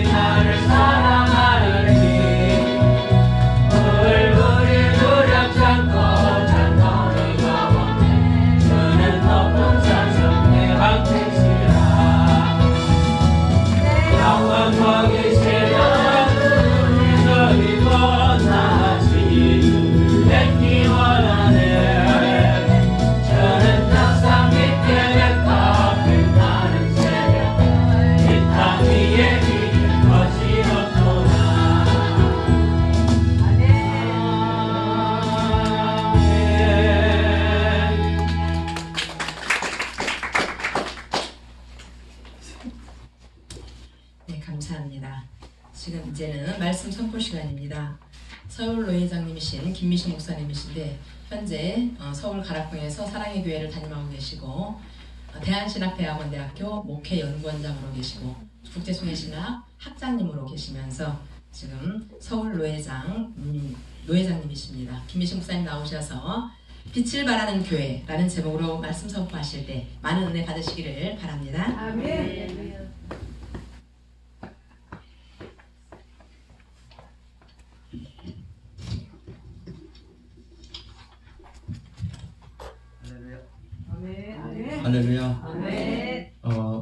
나를 사랑하리니 얼굴이 두렵잖고 찬송을 가원해 주는 높은 산성 내 방택시라 영원 먹이시는 저리 못나시 뵙기 원하네 저는 항상 믿게 될까 빛나는 새벽 이 땅 위에 네, 감사합니다. 지금 이제는 말씀 선포 시간입니다. 서울 노회장님이신 김미식 목사님이신데 현재 서울 가락동에서 사랑의 교회를 담임하고 계시고 대한신학대학원대학교 목회연구원장으로 계시고 국제송해신학 학장님으로 계시면서 지금 서울 노회장님이십니다. 김미식 목사님 나오셔서 빛을 발하는 교회라는 제목으로 말씀 선포하실 때 많은 은혜 받으시기를 바랍니다. 아멘. 할렐루야. 아멘.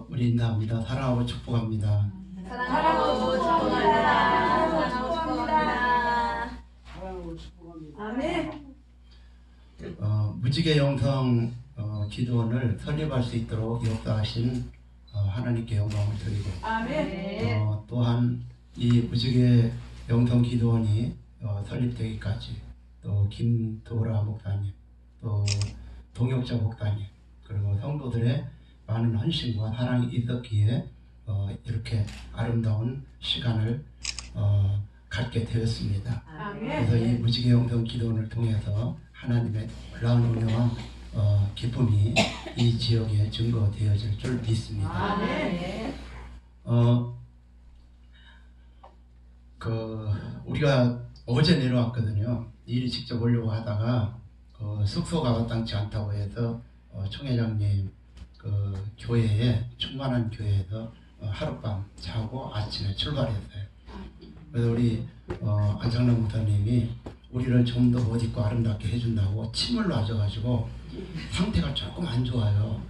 우리 인사합니다. 사랑하고 축복합니다. 사랑하고 축복합니다. 사랑하고 축복합니다. 아멘. 무지개 영성 기도원을 설립할 수 있도록 역사하신 하나님께 영광을 드리고 아멘. 또한 이 무지개 영성 기도원이 설립되기까지 또 김도라 목사님 또 동역자 목사님 그리고 성도들의 많은 헌신과 사랑이 있었기에 이렇게 아름다운 시간을 갖게 되었습니다. 아멘. 그래서 이 무지개 영성 기도원을 통해서 하나님의 놀라운 은혜와 기쁨이 이 지역에 증거되어질 줄 믿습니다. 아멘. 우리가 어제 내려왔거든요. 일이 직접 오려고 하다가 숙소가 마땅치 않다고 해서 총회장님 교회에 충만한 교회에서 하룻밤 자고 아침에 출발했어요. 그래서 우리 안창남 목사님이 우리를 좀 더 옷 입고 아름답게 해준다고 침을 놔줘가지고 상태가 조금 안 좋아요.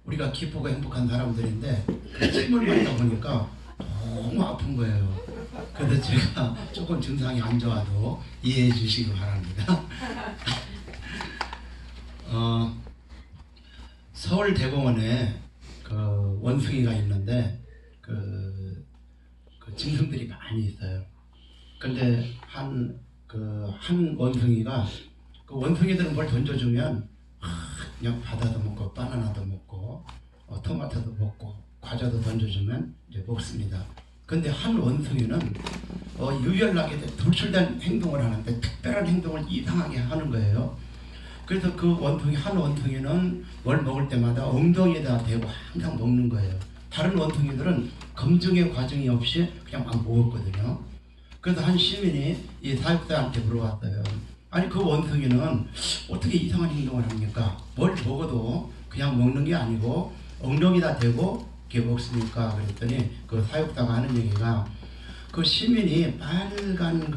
우리가 기쁘고 행복한 사람들인데 그 침을 맞다 보니까 너무 아픈 거예요. 그래서 제가 조금 증상이 안 좋아도 이해해 주시기 바랍니다. 서울대공원에 원숭이가 있는데 그 짐승들이 많이 있어요. 근데 한 원숭이가 원숭이들은 뭘 던져주면 그냥 바다도 먹고 바나나도 먹고 토마토도 먹고 과자도 던져주면 이제 먹습니다. 근데 한 원숭이는 유별나게 돌출된 행동을 하는데 특별한 행동을 이상하게 하는 거예요. 그래서 한 원숭이는 뭘 먹을 때마다 엉덩이에다 대고 항상 먹는 거예요. 다른 원숭이들은 검증의 과정이 없이 그냥 막 먹었거든요. 그래서 한 시민이 이 사육사한테 물어봤어요. 아니 그 원숭이는 어떻게 이상한 행동을 합니까? 뭘 먹어도 그냥 먹는 게 아니고 엉덩이에다 대고 이렇게 먹습니까? 그랬더니 그 사육사가 하는 얘기가 그 시민이 빨간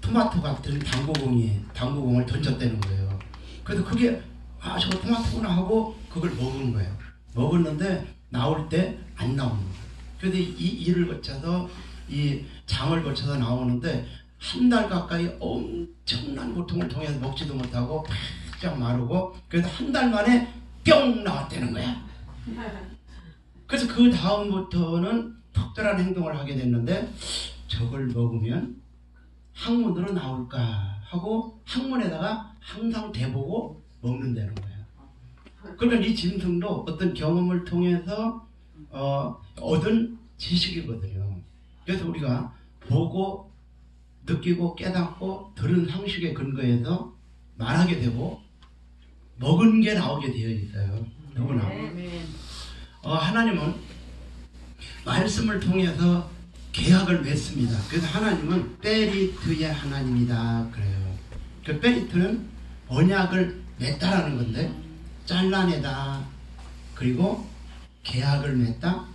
토마토 같은 당구공을 던졌다는 거예요. 그래서 그게 저거 토마토구나 하고 그걸 먹은 거예요. 먹었는데 나올 때 안 나오는 거예요. 그래서 이 일을 거쳐서 이 장을 거쳐서 나오는데 한 달 가까이 엄청난 고통을 통해서 먹지도 못하고 바짝 마르고, 그래서 한 달 만에 뿅 나왔다는 거야. 그래서 그 다음부터는 특별한 행동을 하게 됐는데, 저걸 먹으면 항문으로 나올까 하고 항문에다가 항상 대보고 먹는다는 거야. 그러니까 이 짐승도 어떤 경험을 통해서 얻은 지식이거든요. 그래서 우리가 보고 느끼고 깨닫고 들은 상식에 근거해서 말하게 되고 먹은 게 나오게 되어 있어요. 누구나. 하나님은 말씀을 통해서 계약을 맺습니다. 그래서 하나님은 베리트의 하나님이다 그래요. 그 베리트는 언약을 맺다라는 건데, 잘라내다, 그리고 계약을 맺다,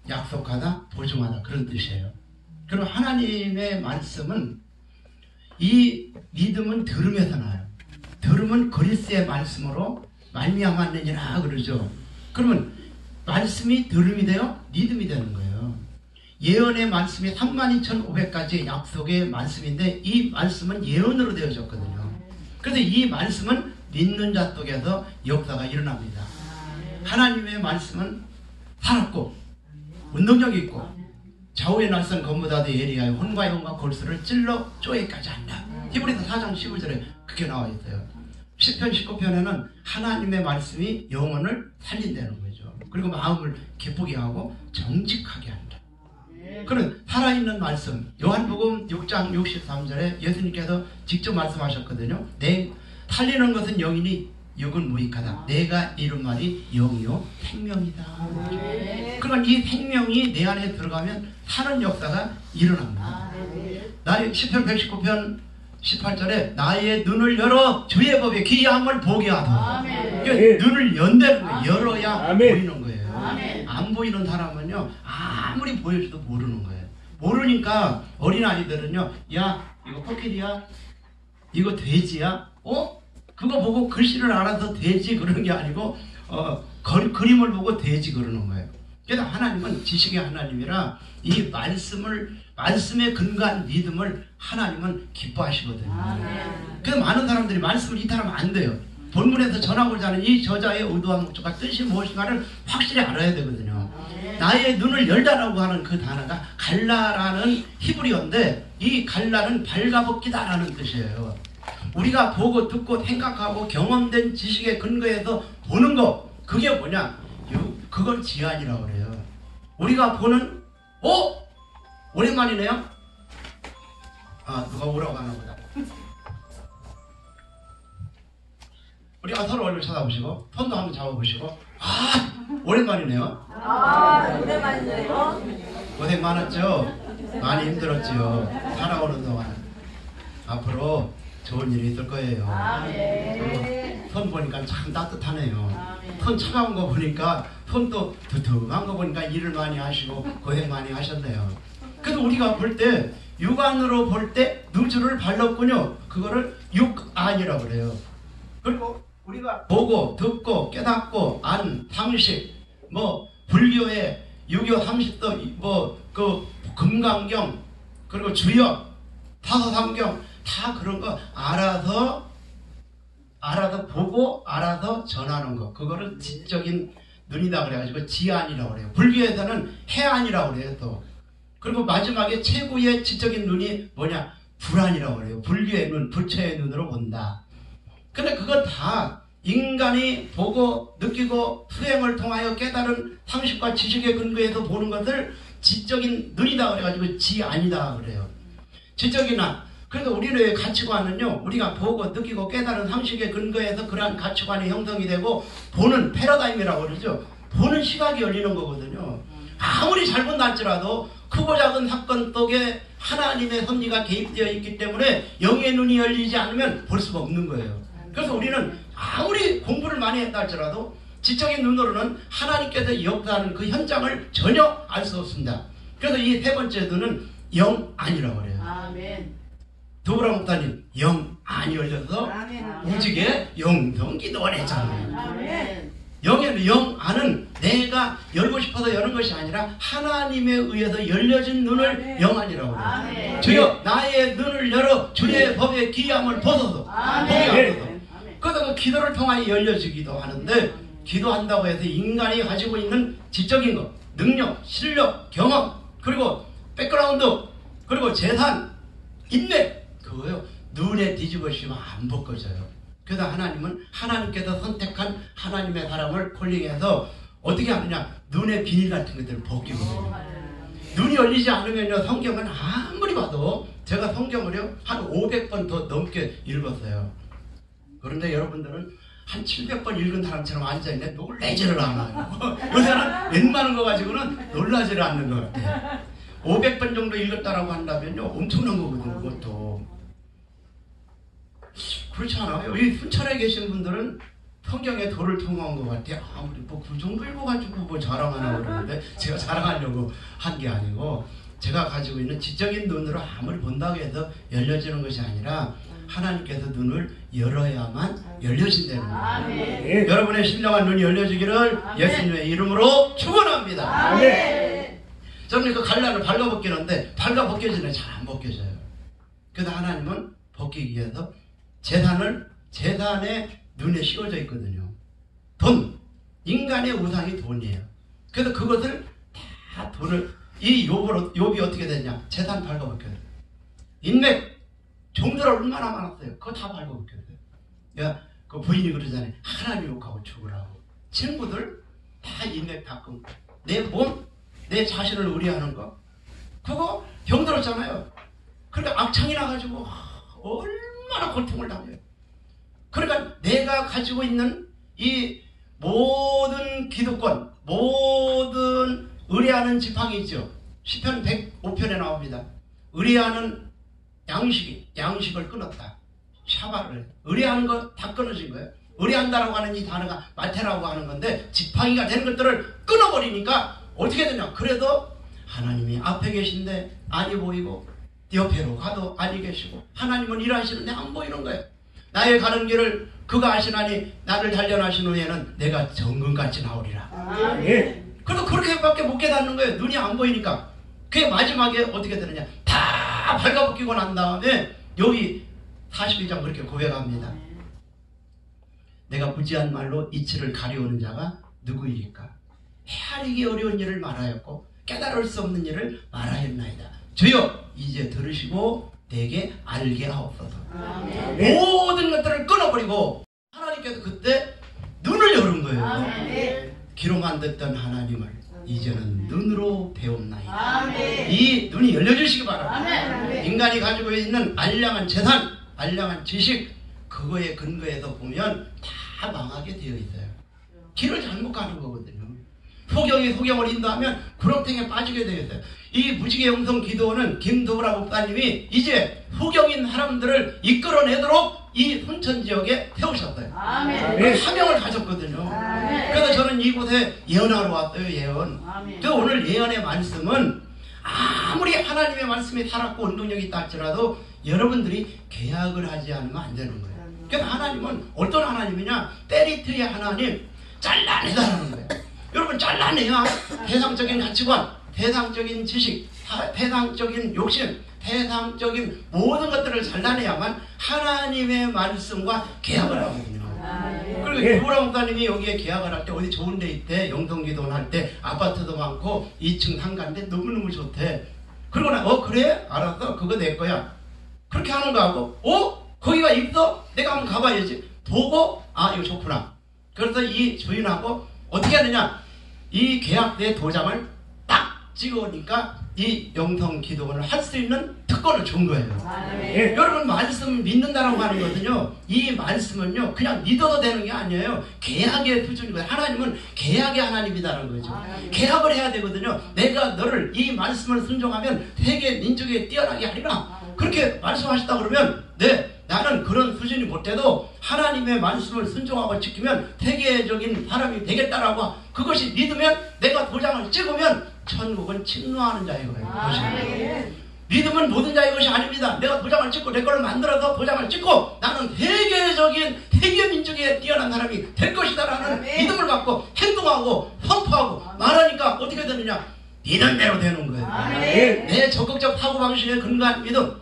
약속하다, 보증하다, 그런 뜻이에요. 그리고 하나님의 말씀은, 이 믿음은 들음에서 나요. 들음은 그리스의 말씀으로 말미암았느니라 그러죠. 그러면 말씀이 들음이 되어 믿음이 되는 거예요. 예언의 말씀이 32,500가지 약속의 말씀인데, 이 말씀은 예언으로 되어졌거든요. 그래서 이 말씀은 믿는 자 속에서 역사가 일어납니다. 하나님의 말씀은 살았고 운동력이 있고 좌우의 날선 검보다도 예리하여 혼과 영과 골수를 찔러 쪼개까지 한다. 히브리서 4장 15절에 그렇게 나와 있어요. 10편 19편에는 하나님의 말씀이 영혼을 살린다는 거죠. 그리고 마음을 기쁘게 하고 정직하게 한다. 그런 살아있는 말씀, 요한복음 6장 63절에 예수님께서 직접 말씀하셨거든요. 살리는 것은 영이니 육은 무익하다. 내가 이룬 말이 영이요 생명이다. 그러니까 이 생명이 내 안에 들어가면 사는 역사가 일어납니다. 나의 10편 119편 18절에 나의 눈을 열어 주의 법에 기이함을 보게 하다. 그러니까 눈을 연다는 거예요. 열어야 보이는 거예요. 안 보이는 사람은요, 아무리 보여줘도 모르는 거예요. 모르니까 어린아이들은요, 야 이거 코끼리야? 이거 돼지야? 그거 보고 글씨를 알아서 돼지 그러는 게 아니고 그림을 보고 돼지 그러는 거예요. 그래서 하나님은 지식의 하나님이라 이 말씀에 근거한 믿음을 하나님은 기뻐하시거든요. 그래서 많은 사람들이 말씀을 이탈하면 안 돼요. 본문에서 전하고자 하는 이 저자의 의도와 목적과 뜻이 무엇인가를 확실히 알아야 되거든요. 나의 눈을 열다라고 하는 그 단어가 갈라라는 히브리어인데, 이 갈라는 발가벗기다라는 뜻이에요. 우리가 보고 듣고 생각하고 경험된 지식에 근거해서 보는 거, 그게 뭐냐? 그걸 지안이라고 그래요. 우리가 보는, 오랜만이네요? 누가 오라고 하나 보다. 우리가 서로 얼굴 쳐다보시고 손도 한번 잡아보시고, 오랜만이네요. 오랜만이네요. 고생 많았죠? 많이 힘들었죠? 살아오는 동안. 앞으로 좋은 일이 있을 거예요. 그리고 손 보니까 참 따뜻하네요. 손 차가운 거 보니까, 손도 두툼한 거 보니까 일을 많이 하시고 고생 많이 하셨네요. 그래서 우리가 볼 때, 육안으로 볼 때 누주를 발랐군요. 그거를 육안이라고 그래요. 그리고 우리가 보고 듣고 깨닫고 안 상식, 불교의 유교 30도, 그 금강경, 그리고 주역, 타서삼경, 다 그런 거 알아서 보고 알아서 전하는 거, 그거를 지적인 눈이다 그래가지고 지안이라고 그래요. 불교에서는 해안이라고 그래요. 또 그리고 마지막에 최고의 지적인 눈이 뭐냐? 불안이라고 그래요. 불교의 눈, 부처의 눈으로 본다. 근데 그건 다 인간이 보고 느끼고 수행을 통하여 깨달은 상식과 지식에 근거해서 보는 것을 지적인 눈이다 그래가지고 지안이다 그래요. 지적인 안. 그래서 우리의 가치관은요, 우리가 보고 느끼고 깨달은 상식에 근거해서 그러한 가치관이 형성이 되고, 보는 패러다임이라고 그러죠. 보는 시각이 열리는 거거든요. 아무리 잘못 날지라도 크고 작은 사건 속에 하나님의 섭리가 개입되어 있기 때문에 영의 눈이 열리지 않으면 볼 수가 없는 거예요. 그래서 우리는 아무리 공부를 많이 했다 할지라도 지적인 눈으로는 하나님께서 역사하는 그 현장을 전혀 알 수 없습니다. 그래서 이 세 번째 눈은 영안이라고 그래요. 아멘. 도브라 목사님, 영안이 열려서 우직에 영성기도원 했잖아요. 아멘. 영에는 영 안은 내가 열고 싶어서 여는 것이 아니라 하나님에 의해서 열려진 눈을 영안이라고 그래요. 주여 나의 눈을 열어 주의 법의 기함을 벗어서 그러다 그 기도를 통하여 열려지기도 하는데 기도한다고 해서 인간이 가지고 있는 지적인 것, 능력, 실력, 경험 그리고 백그라운드 그리고 재산, 인맥 그거요 눈에 뒤집어지면 안 벗겨져요. 그래서 하나님은 하나님께서 선택한 하나님의 사람을 콜링해서 어떻게 하느냐 눈의 비닐 같은 것들을 벗기거든요. 눈이 열리지 않으면요 성경은 아무리 봐도 제가 성경을요 한 500번 더 넘게 읽었어요. 그런데 여러분들은 한 700번 읽은 사람처럼 앉아있는데 놀라지를 않아요. 요새는 웬만한 거 가지고는 놀라지를 않는 것 같아요. 500번 정도 읽었다라고 한다면요 엄청난 거거든요. 그것도 그렇지 않아요? 이 순천에 계신 분들은 성경의 도를 통한 것 같아요. 아무리 뭐 그 정도 읽어가지고 뭐 자랑하나 그러는데 제가 자랑하려고 한 게 아니고 제가 가지고 있는 지적인 눈으로 아무리 본다고 해서 열려지는 것이 아니라 하나님께서 눈을 열어야만 열려진다는 거예요. 여러분의 신령한 눈이 열려지기를 예수님의 이름으로 축원합니다. 저는 그 갈라를 발라벗기는데 발라벗겨지는 잘 안 벗겨져요. 그래서 하나님은 벗기기 위해서 재산에 눈에 씌워져 있거든요. 돈, 인간의 우상이 돈이에요. 그래서 그것을 다 돈을 이 욥이 어떻게 됐냐? 재산 발라벗겨요. 인맥, 종들 얼마나 많았어요. 그거 다 발라벗겼어요. 야, 그 부인이 그러잖아요. 하나님 욕하고 죽으라고. 친구들 다 인맥 다 끊고 내 몸, 내 자신을 의뢰하는 거 그거 병들었잖아요. 그러니까 악창이 나가지고 얼마나 고통을 당해요. 그러니까 내가 가지고 있는 이 모든 기득권 모든 의뢰하는 지팡이 있죠. 시편 105편에 나옵니다. 의뢰하는 양식을 끊었다. 샤바를 의뢰하는 거 다 끊어진 거예요. 의뢰한다라고 하는 이 단어가 마테라고 하는 건데 지팡이가 되는 것들을 끊어버리니까 어떻게 되냐. 그래도 하나님이 앞에 계신데 아니 보이고 옆에로 가도 아니 계시고 하나님은 일하시는데 안 보이는 거예요. 나의 가는 길을 그가 아시나니 나를 단련하신 후에는 내가 정금같이 나오리라. 그래도 그렇게밖에 못 깨닫는 거예요. 눈이 안 보이니까. 그게 마지막에 어떻게 되느냐. 다 발가벗기고 난 다음에 여기 42장 그렇게 고백합니다. 내가 무지한 말로 이치를 가려오는 자가 누구이리까. 헤아리기 어려운 일을 말하였고 깨달을 수 없는 일을 말하였나이다. 주여 이제 들으시고 내게 알게 하옵소서. 모든 것들을 끊어버리고 하나님께서 그때 눈을 여는 거예요. 귀로만 듣던 하나님을 이제는 눈으로 배웁나이다. 이 눈이 열려주시기 바랍니다. 인간이 가지고 있는 알량한 재산, 알량한 지식 그거에 근거해서 보면 다 망하게 되어 있어요. 길을 잘못 가는 거거든요. 소경이 소경을 인도하면 구렁텅이에 빠지게 되어 있어요. 이 무지개 영성 기도는 김도우라 목사님이 이제 소경인 사람들을 이끌어내도록 이 순천 지역에 세우셨어요. 그 사명을 가졌거든요. 그래서 저는 이곳에 예언하러 왔어요. 예언. 그래서 오늘 예언의 말씀은 아무리 하나님의 말씀이 살았고 운동력이 있다 할지라도 여러분들이 계약을 하지 않으면 안 되는 거예요. 그래서 하나님은 어떤 하나님이냐. 때리트의 하나님, 잘라내다라는 거예요. 여러분 잘라내야 대상적인 가치관, 대상적인 지식, 대상적인 욕심, 대상적인 모든 것들을 잘라내야만 하나님의 말씀과 계약을 하거든요. 그리고 도우라 목사님이 여기에 계약을 할 때 어디 좋은 데 있대. 영성기도원 할 때 아파트도 많고 2층 상가인데 너무너무 좋대. 그리고 나 그래? 알았어. 그거 내 거야. 그렇게 하는 거하고 거기가 있어? 내가 한번 가봐야지. 보고 이거 좋구나. 그래서 이 주인하고 어떻게 하느냐. 이 계약대 도장을 딱 찍으니까 이 영성기도원을 할 수 있는 특권을 준 거예요. 여러분 말씀 믿는다라고 하는 거거든요. 이 말씀은요 그냥 믿어도 되는 게 아니에요. 계약의 수준이거든요. 하나님은 계약의 하나님이다라는 거죠. 계약을 해야 되거든요. 내가 너를 이 말씀을 순종하면 세계 민족에 뛰어나게 하리라. 그렇게 말씀하셨다 그러면 나는 그런 수준이 못돼도 하나님의 말씀을 순종하고 지키면 세계적인 사람이 되겠다라고 그것이 믿으면 내가 도장을 찍으면 천국은 침노하는 자이거든요. 믿음은 모든 자의 것이 아닙니다. 내가 도장을 찍고 내 걸로 만들어서 도장을 찍고 나는 세계 민족에 뛰어난 사람이 될 것이다라는 믿음을 갖고 행동하고 선포하고 말하니까 어떻게 되느냐? 믿은 대로 되는 거예요. 내 적극적 사고방식에 근거한 믿음,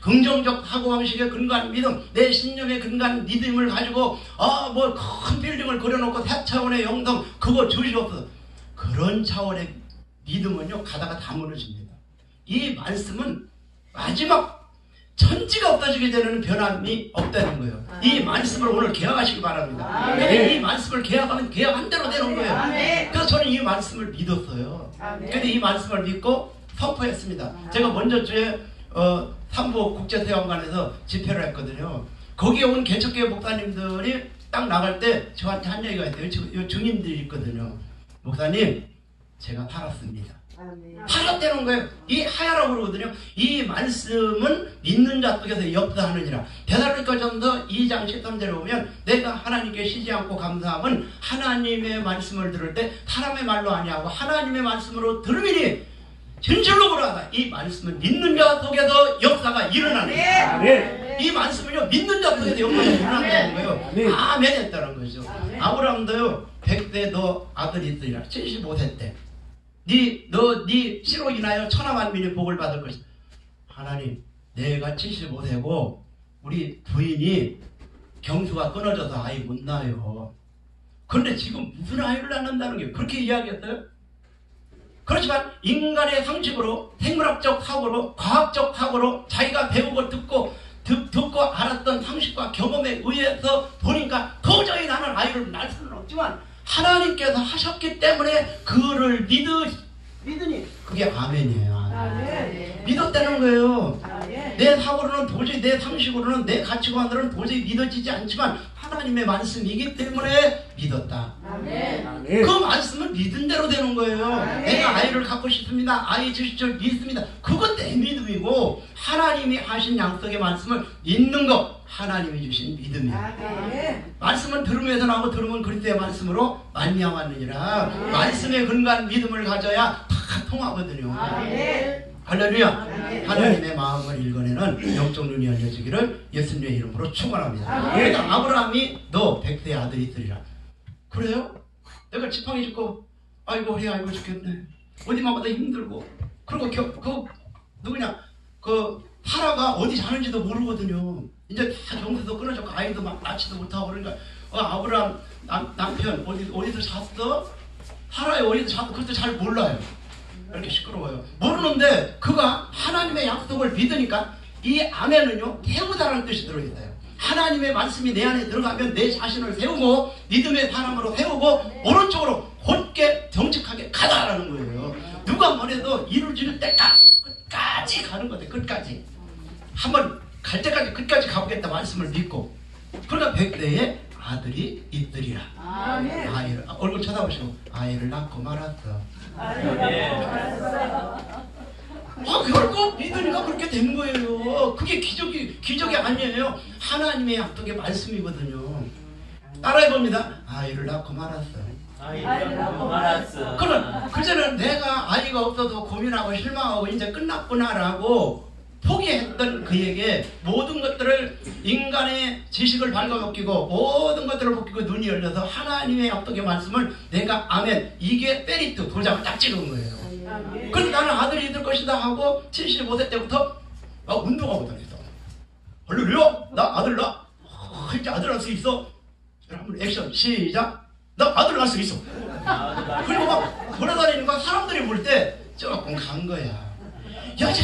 긍정적 사고방식에 근거한 믿음, 내 신념에 근거한 믿음을 가지고 뭐 큰 빌딩을 그려놓고 4차원의 영성 그거 주시옵소서. 그런 차원의 믿음은요 가다가 다 무너집니다. 이 말씀은 마지막 천지가 없어지게 되는 변함이 없다는 거예요. 이 말씀을 오늘 개혁하시기 바랍니다. 근데 이 말씀을 개혁하면 개혁한 대로 되는 거예요. 그래서 저는 이 말씀을 믿었어요. 근데 이 말씀을 믿고 선포했습니다. 제가 먼저 주에 삼보 국제대왕관에서 집회를 했거든요. 거기에 온 개척교회 목사님들이 딱 나갈 때 저한테 한 얘기가 있어요. 증인들이 있거든요. 목사님, 제가 팔았습니다. 팔았다는 거예요. 이 하야라고 그러거든요. 이 말씀은 믿는 자 속에서 역사하느니라. 데살로니가전서 2장 13절에 보면 내가 하나님께 쉬지 않고 감사함은 하나님의 말씀을 들을 때 사람의 말로 아니하고 하나님의 말씀으로 들음이니 진실로 그러하다. 이 말씀은 믿는 자 속에서 역사가 일어나는 거예요. 이 말씀은요 믿는 자 속에서 역사가 일어난다는 거예요. 아멘 했다는 거죠. 아브라함도요 100세 너 아들이 있으리라. 75세 때 네 씨로 인하여 천하만민이 복을 받을 것이다. 하나님, 내가 75세고 우리 부인이 경수가 끊어져서 아이 못 낳아요. 그런데 지금 무슨 아이를 낳는다는 게 그렇게 이야기했어요? 그렇지만 인간의 상식으로, 생물학적 사고로, 과학적 사고로 자기가 배우고 듣고 알았던 상식과 경험에 의해서 보니까 도저히 나는 아이를 낳을 수는 없지만 하나님께서 하셨기 때문에 그를 믿으니 그게 아멘이에요. 믿었다는 거예요. 내 사고로는 도저히, 내 상식으로는, 내 가치관으로는 도저히 믿어지지 않지만 하나님의 말씀이기 때문에 믿었다. 그 말씀은 믿은 대로 되는 거예요. 내가 아이를 갖고 싶습니다. 아이 주실 줄 믿습니다. 그것 내 믿음이고 하나님이 하신 약속의 말씀을 믿는 것, 하나님이 주신 믿음이에요. 말씀은 들음에서 나고 들음은 그리스도의 말씀으로 말미암았느니라. 말씀에 근거한 믿음을 가져야 다 통하거든요. 할렐루야. 하나님의 마음을 읽어내는 영적 눈이 열려지기를 예수님의 이름으로 축원합니다. 그러니까 아브라함이 너 100세의 아들이 있으리라. 그래요? 내가 지팡이 짚고 아이고 우리 아이고 죽겠네. 어디만 가도 힘들고 그리고 누구냐 사라가 어디 자는지도 모르거든요. 이제 다 경수도 끊어졌고 아이도 막 낳지도 못하고 그러니까 아브라함 남편 어디서 잤어? 사라에 어디서 잤어? 그것도 잘 몰라요. 이렇게 시끄러워요. 모르는데 그가 하나님의 약속을 믿으니까 이 아멘은요 태우다라는 뜻이 들어있어요. 하나님의 말씀이 내 안에 들어가면 내 자신을 세우고 믿음의 사람으로 세우고 오른쪽으로 곧게 정직하게 가다라는 거예요. 누가 뭐래도 이루어질 때까지 끝까지 가는 거예요. 끝까지 한번 갈 때까지 끝까지 가보겠다 말씀을 믿고 그러니까 100세의 아들이 있으리라. 아이를 얼굴 쳐다보시고 아이를 낳고 말았어. 그걸 꼭 믿으니까 그렇게 된 거예요. 그게 기적이 아니에요. 하나님의 약속의 말씀이거든요. 따라해봅니다. 아이를 낳고 말았어. 그럼 그전에는 내가 아이가 없어서 고민하고 실망하고 이제 끝났구나라고 포기했던 그에게 모든 것들을 인간의 지식을 갉아먹히고 모든 것들을 벗기고 눈이 열려서 하나님의 약속의 말씀을 내가 아멘 이게 페리트 도장을 딱 찍은 거예요. 그래서 나는 아들이 있을 것이다 하고 75세 때부터 막 운동하고 다녔어. 할렐루야 나 아들 낳아. 이제 아들 낳을 수 있어. 여러분 액션 시작. 나 아들 낳을 수 있어. 그리고 막 돌아다니니까 사람들이 볼 때 조금 간 거야. 여자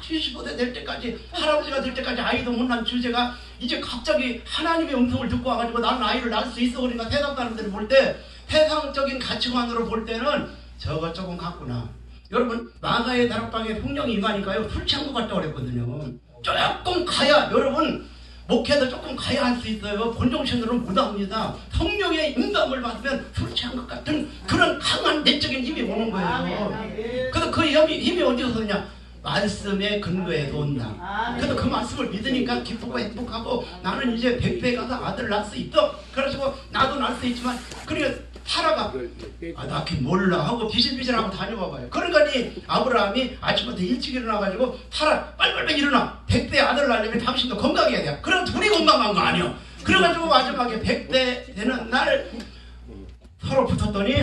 75세 될 때까지 할아버지가 될 때까지 아이도 못 낳은 주제가 이제 갑자기 하나님의 음성을 듣고 와가지고 나는 아이를 낳을 수 있어. 그러니까 세상 사람들이 볼 때 세상적인 가치관으로 볼 때는 저거 조금 같구나. 여러분 마가의 다락방에 성령이 임하니까요 술 취한 것 같다고 그랬거든요. 조금 가야 여러분 목회도 조금 가야 할 수 있어요. 본정신으로는 못합니다. 성령의 인감을 받으면 술 취한 것 같은 그런 강한 내적인 힘이 오는 거예요. 그래서 그 힘이 어디서 오느냐 말씀의 근거에서 온다. 그래서 그 말씀을 믿으니까 기쁘고 행복하고 나는 이제 100세 가서 아들 낳을 수 있어. 그래가지고 나도 낳을 수 있지만 그러니까 타라가 나 그게 몰라 하고 비실비실하고 다녀봐봐요. 그러니까 아브라함이 아침부터 일찍 일어나가지고 타라 빨리빨리 일어나 100대 아들 낳으려면 당신도 건강해야 돼. 그럼 둘이 건강한 거 아니야. 그래가지고 마지막에 100대 되는 날 서로 붙었더니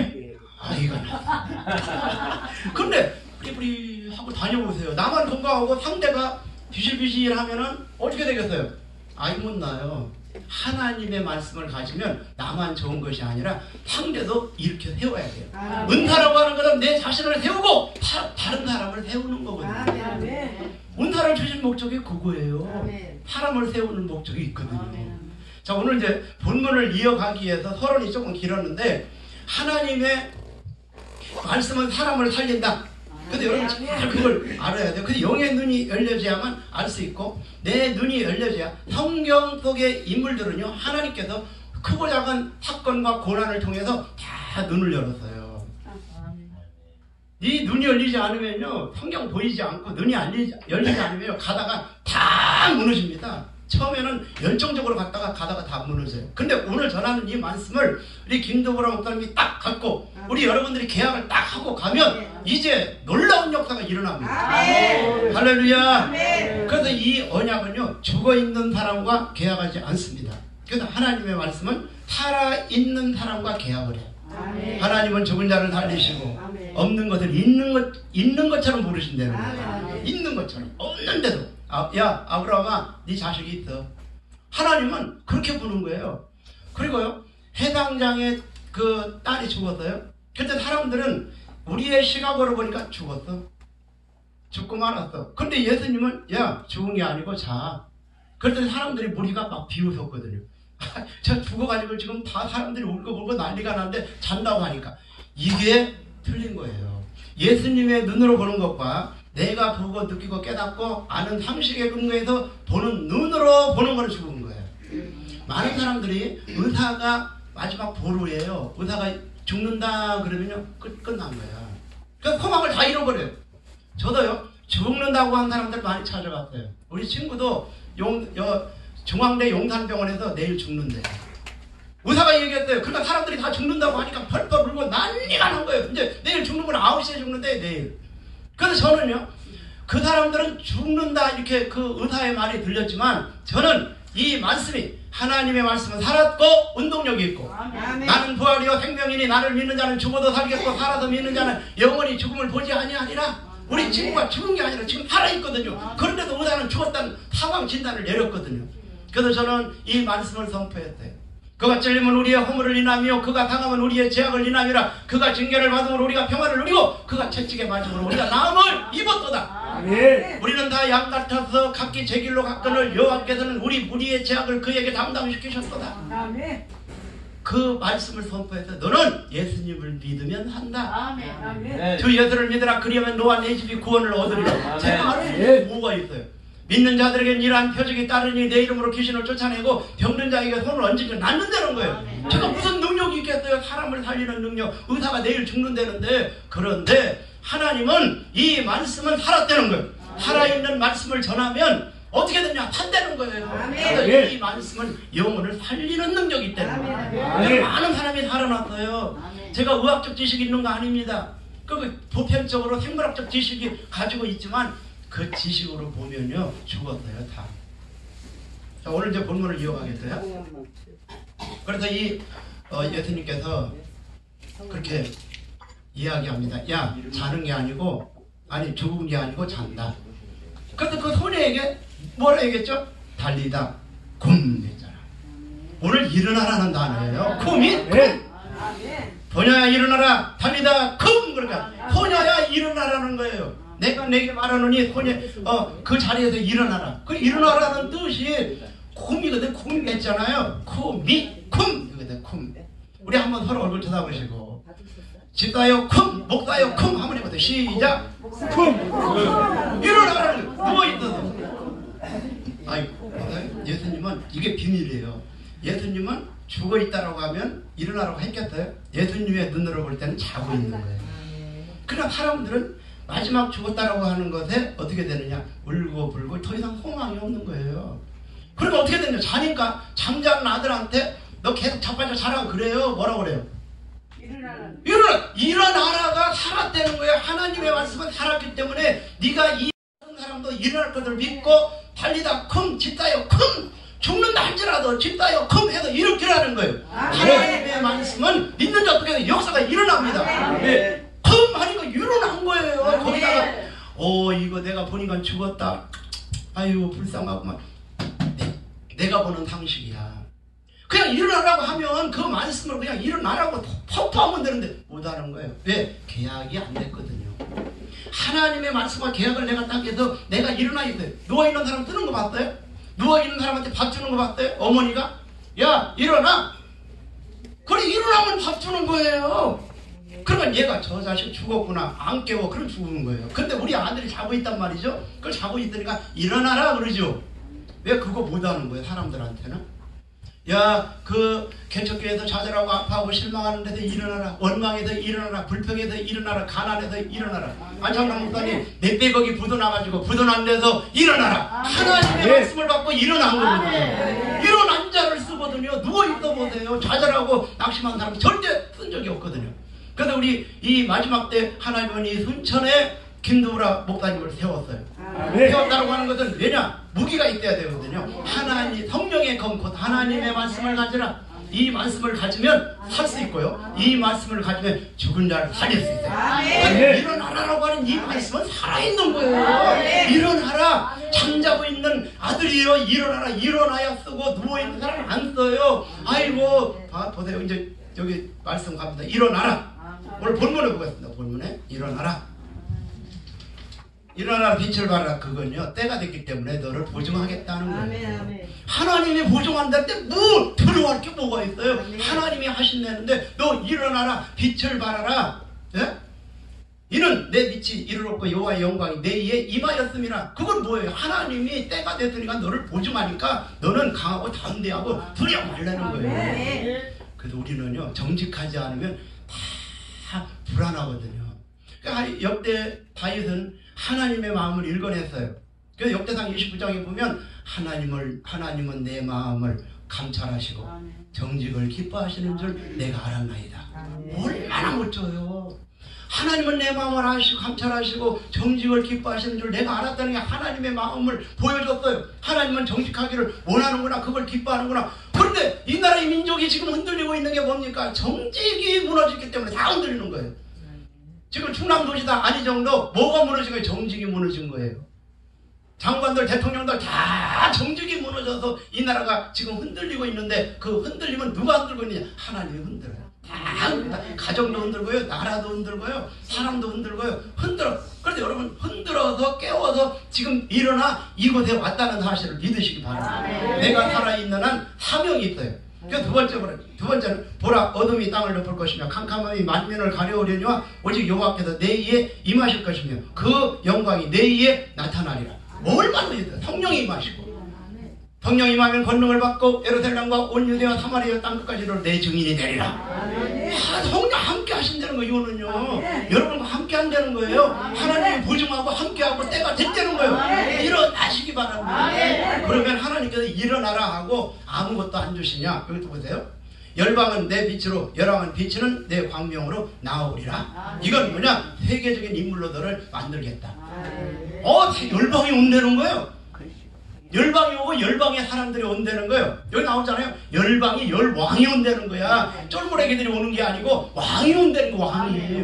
아이가 나. 근데 뿌리뿌리 하고 다녀보세요. 나만 건강하고 상대가 비실비실하면은 어떻게 되겠어요? 아이 못 나요. 하나님의 말씀을 가지면 나만 좋은 것이 아니라 상대도 이렇게 세워야 돼요. 은사라고 하는 것은 내 자신을 세우고 다른 사람을 세우는 거거든요. 은사를 주신 목적이 그거예요. 사람을 세우는 목적이 있거든요. 자, 오늘 이제 본문을 이어가기 위해서 서론이 조금 길었는데 하나님의 말씀은 사람을 살린다. 근데 여러분 잘 그걸 알아야 돼요. 근데 영의 눈이 열려져야만 알 수 있고 내 눈이 열려져야 성경 속의 인물들은요 하나님께서 크고 작은 사건과 고난을 통해서 다 눈을 열었어요. 이 눈이 열리지 않으면요 성경 보이지 않고 눈이 열리지 않으면 가다가 다 무너집니다. 처음에는 열정적으로 가다가 다 무너져요. 근데 오늘 전하는 이 말씀을 우리 김도보라 목사님이 딱 갖고 우리 여러분들이 계약을 딱 하고 가면 이제 놀라운 역사가 일어납니다. 할렐루야. 그래서 이 언약은요 죽어있는 사람과 계약하지 않습니다. 그래서 하나님의 말씀은 살아있는 사람과 계약을 해요. 하나님은 죽은 자를 살리시고 없는 것을 있는 것처럼 부르신다는 거예요. 있는 것처럼 없는데도 야 아브라함아 네 자식이 있어. 하나님은 그렇게 부른 거예요. 그리고요 해당장에 그 딸이 죽었어요. 그때 사람들은 우리의 시각으로 보니까 죽었어. 죽고 말았어. 근데 예수님은 야 죽은 게 아니고 자. 그랬더니 사람들이 머리가 막 비웃었거든요. 저 죽어가지고 지금 다 사람들이 울고불고 난리가 나는데 잔다고 하니까 이게 틀린 거예요. 예수님의 눈으로 보는 것과 내가 보고 느끼고 깨닫고 아는 상식에 근거해서 보는 눈으로 보는 걸 죽은 거예요. 많은 사람들이 의사가 마지막 보루예요. 의사가 죽는다 그러면요 끝난 거야. 그러니까 소망을 다 잃어버려요. 저도요 죽는다고 한 사람들 많이 찾아갔어요. 우리 친구도 중앙대 용산병원에서 내일 죽는데 의사가 얘기했어요. 그러니까 사람들이 다 죽는다고 하니까 펄펄 울고 난리가 난 거예요. 이제 내일 죽는 건 9시에 죽는데 내일. 그래서 저는요 그 사람들은 죽는다 이렇게 그 의사의 말이 들렸지만 저는 이 말씀이 하나님의 말씀은 살았고 운동력이 있고 나는 부활이요 생명이니 나를 믿는 자는 죽어도 살겠고 살아서 믿는 자는 영원히 죽음을 보지 아니하리라. 우리 친구가 죽은 게 아니라 지금 살아있거든요. 그런데도 의사는 죽었다는 사망 진단을 내렸거든요. 그래서 저는 이 말씀을 선포했어요. 그가 찔림은 우리의 허물을 인하며 그가 당함은 우리의 죄악을 인하미라. 그가 징계를 받음으로 우리가 평안을 누리고 그가 채찍에 맞음으로 우리가 나음을 입었도다. 우리는 다 양 같아서 각기 제 길로 갔거늘 여호와께서는 우리 무리의 죄악을 그에게 담당시키셨도다. 그 말씀을 선포해서 너는 예수님을 믿으면 한다. 주 예수를 믿으라. 그리하면 너와 내 집이 구원을 얻으리라. 제 말에 뭐가 있어요? 믿는 자들에게는 이러한 표적이 따르니 내 이름으로 귀신을 쫓아내고 병든 자에게 손을 얹으면 낫는다는 거예요. 제가 무슨 능력이 있겠어요? 사람을 살리는 능력. 의사가 내일 죽는다는데. 그런데 하나님은 이 말씀은 살았다는 거예요. 살아있는 말씀을 전하면 어떻게 되냐? 산다는 거예요. 그래서 이 말씀은 영혼을 살리는 능력이 있다는 거예요. 많은 사람이 살아났어요. 제가 의학적 지식이 있는 거 아닙니다. 그 보편적으로 생물학적 지식이 가지고 있지만 그 지식으로 보면요 죽었어요 다. 자, 오늘 이제 본문을 이어가겠어요. 그래서 이 예수님께서 그렇게 이야기합니다. 야 자는 게 아니고 아니 죽은 게 아니고 잔다. 그래서 그 소녀에게 뭐라 얘기했죠? 달리다 굼 했잖아. 오늘 일어나라는 단어예요. 굼이 소녀야 일어나라. 달리다 굼. 그러니까 소녀야 일어나라는 거예요. 내가 내게 말하노니 소녀 그 자리에서 일어나라. 그 일어나라는 뜻이 굼이거든. 굼 했잖아요. 굼이 굼 이거든. 굼. 우리 한번 서로 얼굴 쳐다보시고 집사요 쿵 목사요 쿵 한번 해보세요. 시작. 쿵 일어나라는 누워있어서. 아이고 예수님은 이게 비밀이에요. 예수님은 죽어있다라고 하면 일어나라고 했겠어요? 예수님의 눈으로 볼 때는 자고 있는 거예요. 그러나 사람들은 마지막 죽었다라고 하는 것에 어떻게 되느냐? 울고 불고 더 이상 소망이 없는 거예요. 그러면 어떻게 되느냐? 자니까 잠자는 아들한테 너 계속 자빠져 자라고 그래요. 뭐라고 그래요? 일어나라가 살았다는 거예요. 하나님의 말씀은 살았기 때문에 네가 이 사람도 일어날 것을 믿고 달리다 쿵 집다여 쿵 죽는다 할지라도 집다여 쿵 해서 일으키라는 거예요. 하나님의 말씀은 믿는 자 속에서 역사가 일어납니다. 쿵 하니까 일어난 거예요. 거기다가 이거 내가 보니까 죽었다. 아유 불쌍하구만. 내가 보는 상식이야. 그냥 일어나라고 하면 그 말씀을 그냥 일어나라고 퍼포하면 되는데 못하는 거예요. 왜? 계약이 안 됐거든요. 하나님의 말씀과 계약을 내가 딱 해서 내가 일어나 있어요. 누워있는 사람 뜨는 거 봤어요? 누워있는 사람한테 밥 주는 거 봤어요? 어머니가 야 일어나. 그래 일어나면 밥 주는 거예요. 그러면 얘가 저 자식 죽었구나 안 깨워. 그럼 죽은 거예요. 근데 우리 아들이 자고 있단 말이죠. 그걸 자고 있으니까 일어나라 그러죠. 왜 그거 못하는 거예요 사람들한테는? 야, 그 개척교회에서 좌절하고 아파하고 실망하는 데서 일어나라. 원망에서 일어나라. 불평에서 일어나라. 가난에서 일어나라. 안창남 목사님 몇백억이 부도나가지고 부도난 데서 일어나라. 하나님의 말씀을 받고 일어난 거거든요. 일어난 자를 쓰거든요. 누워있어 보세요. 좌절하고 낙심한 사람 절대 쓴 적이 없거든요. 그래서 우리 이 마지막 때 하나님은 이 순천에 김두라 목사님을 세웠어요. 세웠다고 하는 것은 왜냐? 무기가 있어야 되거든요. 하나님 성령의 검 곧 하나님의 말씀을 가지라. 이 말씀을 가지면 살 수 있고요. 이 말씀을 가지면 죽은 자를 살릴 수 있어요. 일어나라라고 하는 이 말씀은 살아있는 거예요. 일어나라. 잠자고 있는 아들이요 일어나라. 일어나야 쓰고 누워있는 사람은 안 써요. 아이고 보세요. 이제 여기 말씀 갑니다. 일어나라. 오늘 본문에 보겠습니다. 본문에 일어나라. 일어나라 빛을 발하라. 그건요 때가 됐기 때문에 너를 보증하겠다는 거예요. 하나님이 보증한다는 때 뭐 두려워할 게 뭐가 있어요. 하나님이 하신다는데 너 일어나라 빛을 발하라. 예? 이는 내 빛이 이르렀고 여호와의 영광이 내 위에 임하였음이라. 그건 뭐예요? 하나님이 때가 됐으니까 너를 보증하니까 너는 강하고 담대하고 두려워 말라는 거예요. 그래서 우리는요 정직하지 않으면 다 불안하거든요. 그러니까 역대 다윗은 하나님의 마음을 읽어냈어요. 그래서 역대상 29장에 보면 하나님은 내 마음을 감찰하시고 정직을 기뻐하시는 줄 내가 알았나이다. 얼마나 멋져요. 하나님은 내 마음을 아시고 감찰하시고 정직을 기뻐하시는 줄 내가 알았다는 게 하나님의 마음을 보여줬어요. 하나님은 정직하기를 원하는구나. 그걸 기뻐하는구나. 그런데 이 나라의 민족이 지금 흔들리고 있는 게 뭡니까? 정직이 무너졌기 때문에 다 흔들리는 거예요. 지금 충남도시다 안희정도 뭐가 무너진 거예요? 정직이 무너진 거예요. 장관들 대통령들 다 정직이 무너져서 이 나라가 지금 흔들리고 있는데 그 흔들림은 누가 흔들고 있느냐? 하나님이 흔들어요. 다 가정도 흔들고요. 나라도 흔들고요. 사람도 흔들고요. 흔들어. 그런데 여러분 흔들어서 깨워서 지금 일어나 이곳에 왔다는 사실을 믿으시기 바랍니다. 내가 살아있는 한 사명이 있어요. 두 번째는 보라 어둠이 땅을 덮을 것이며 캄캄함이 만면을 가려오려니와 오직 여호와께서 내 위에 임하실 것이며 그 영광이 내 위에 나타나리라. 뭘 말해요? 성령이 임하시고 성령이 임하면 권능을 받고 예루살렘과 온 유대와 사마리아 땅끝까지로 내 증인이 되리라. 성령 함께 하신다는 거 이거는요. 여러분과 함께 한다는 거예요. 하나님이 보증하고 함께하고 때가 됐다는 거예요. 일어나시기 바랍니다. 그러면 하나님께서 일어나라 하고 아무것도 안 주시냐? 여기 보세요. 열방은 내 빛으로 열왕은 비치는 내 광명으로 나오리라. 이건 뭐냐? 세계적인 인물로 너를 만들겠다. 열방이 온다는 거예요. 열방이 오고 열방의 사람들이 온다는 거예요. 여기 나오잖아요. 열방이 열왕이 온다는 거야. 쫄보레기들이 오는 게 아니고 왕이 온다는 거. 왕이.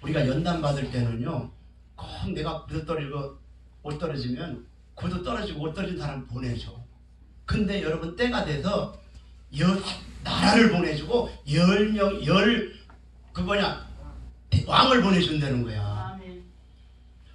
우리가 연단 받을 때는요 꼭 내가 구두 떨어지고 옷 떨어지면 구두 떨어지고 옷 떨어진 사람 보내줘. 근데 여러분 때가 돼서 나라를 보내주고 왕을 보내준다는 거야.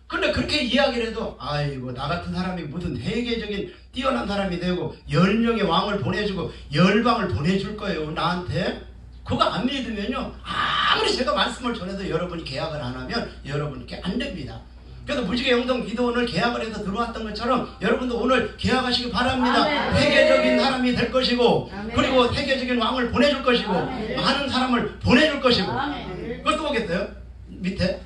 근데 그렇게 이야기를 해도 아이고 나 같은 사람이 무슨 세계적인 뛰어난 사람이 되고 10명의 왕을 보내주고 열방을 보내줄 거예요 나한테. 그거 안 믿으면요 아무리 제가 말씀을 전해도 여러분이 계약을 안 하면 여러분께 안 됩니다. 그래서 무지개 영성 기도원을 계약을 해서 들어왔던 것처럼 여러분도 오늘 계약하시기 바랍니다. 아멘. 세계적인 사람이 될 것이고 아멘. 그리고 세계적인 왕을 보내줄 것이고 아멘. 많은 사람을 보내줄 것이고 아멘. 그것도 보겠어요. 밑에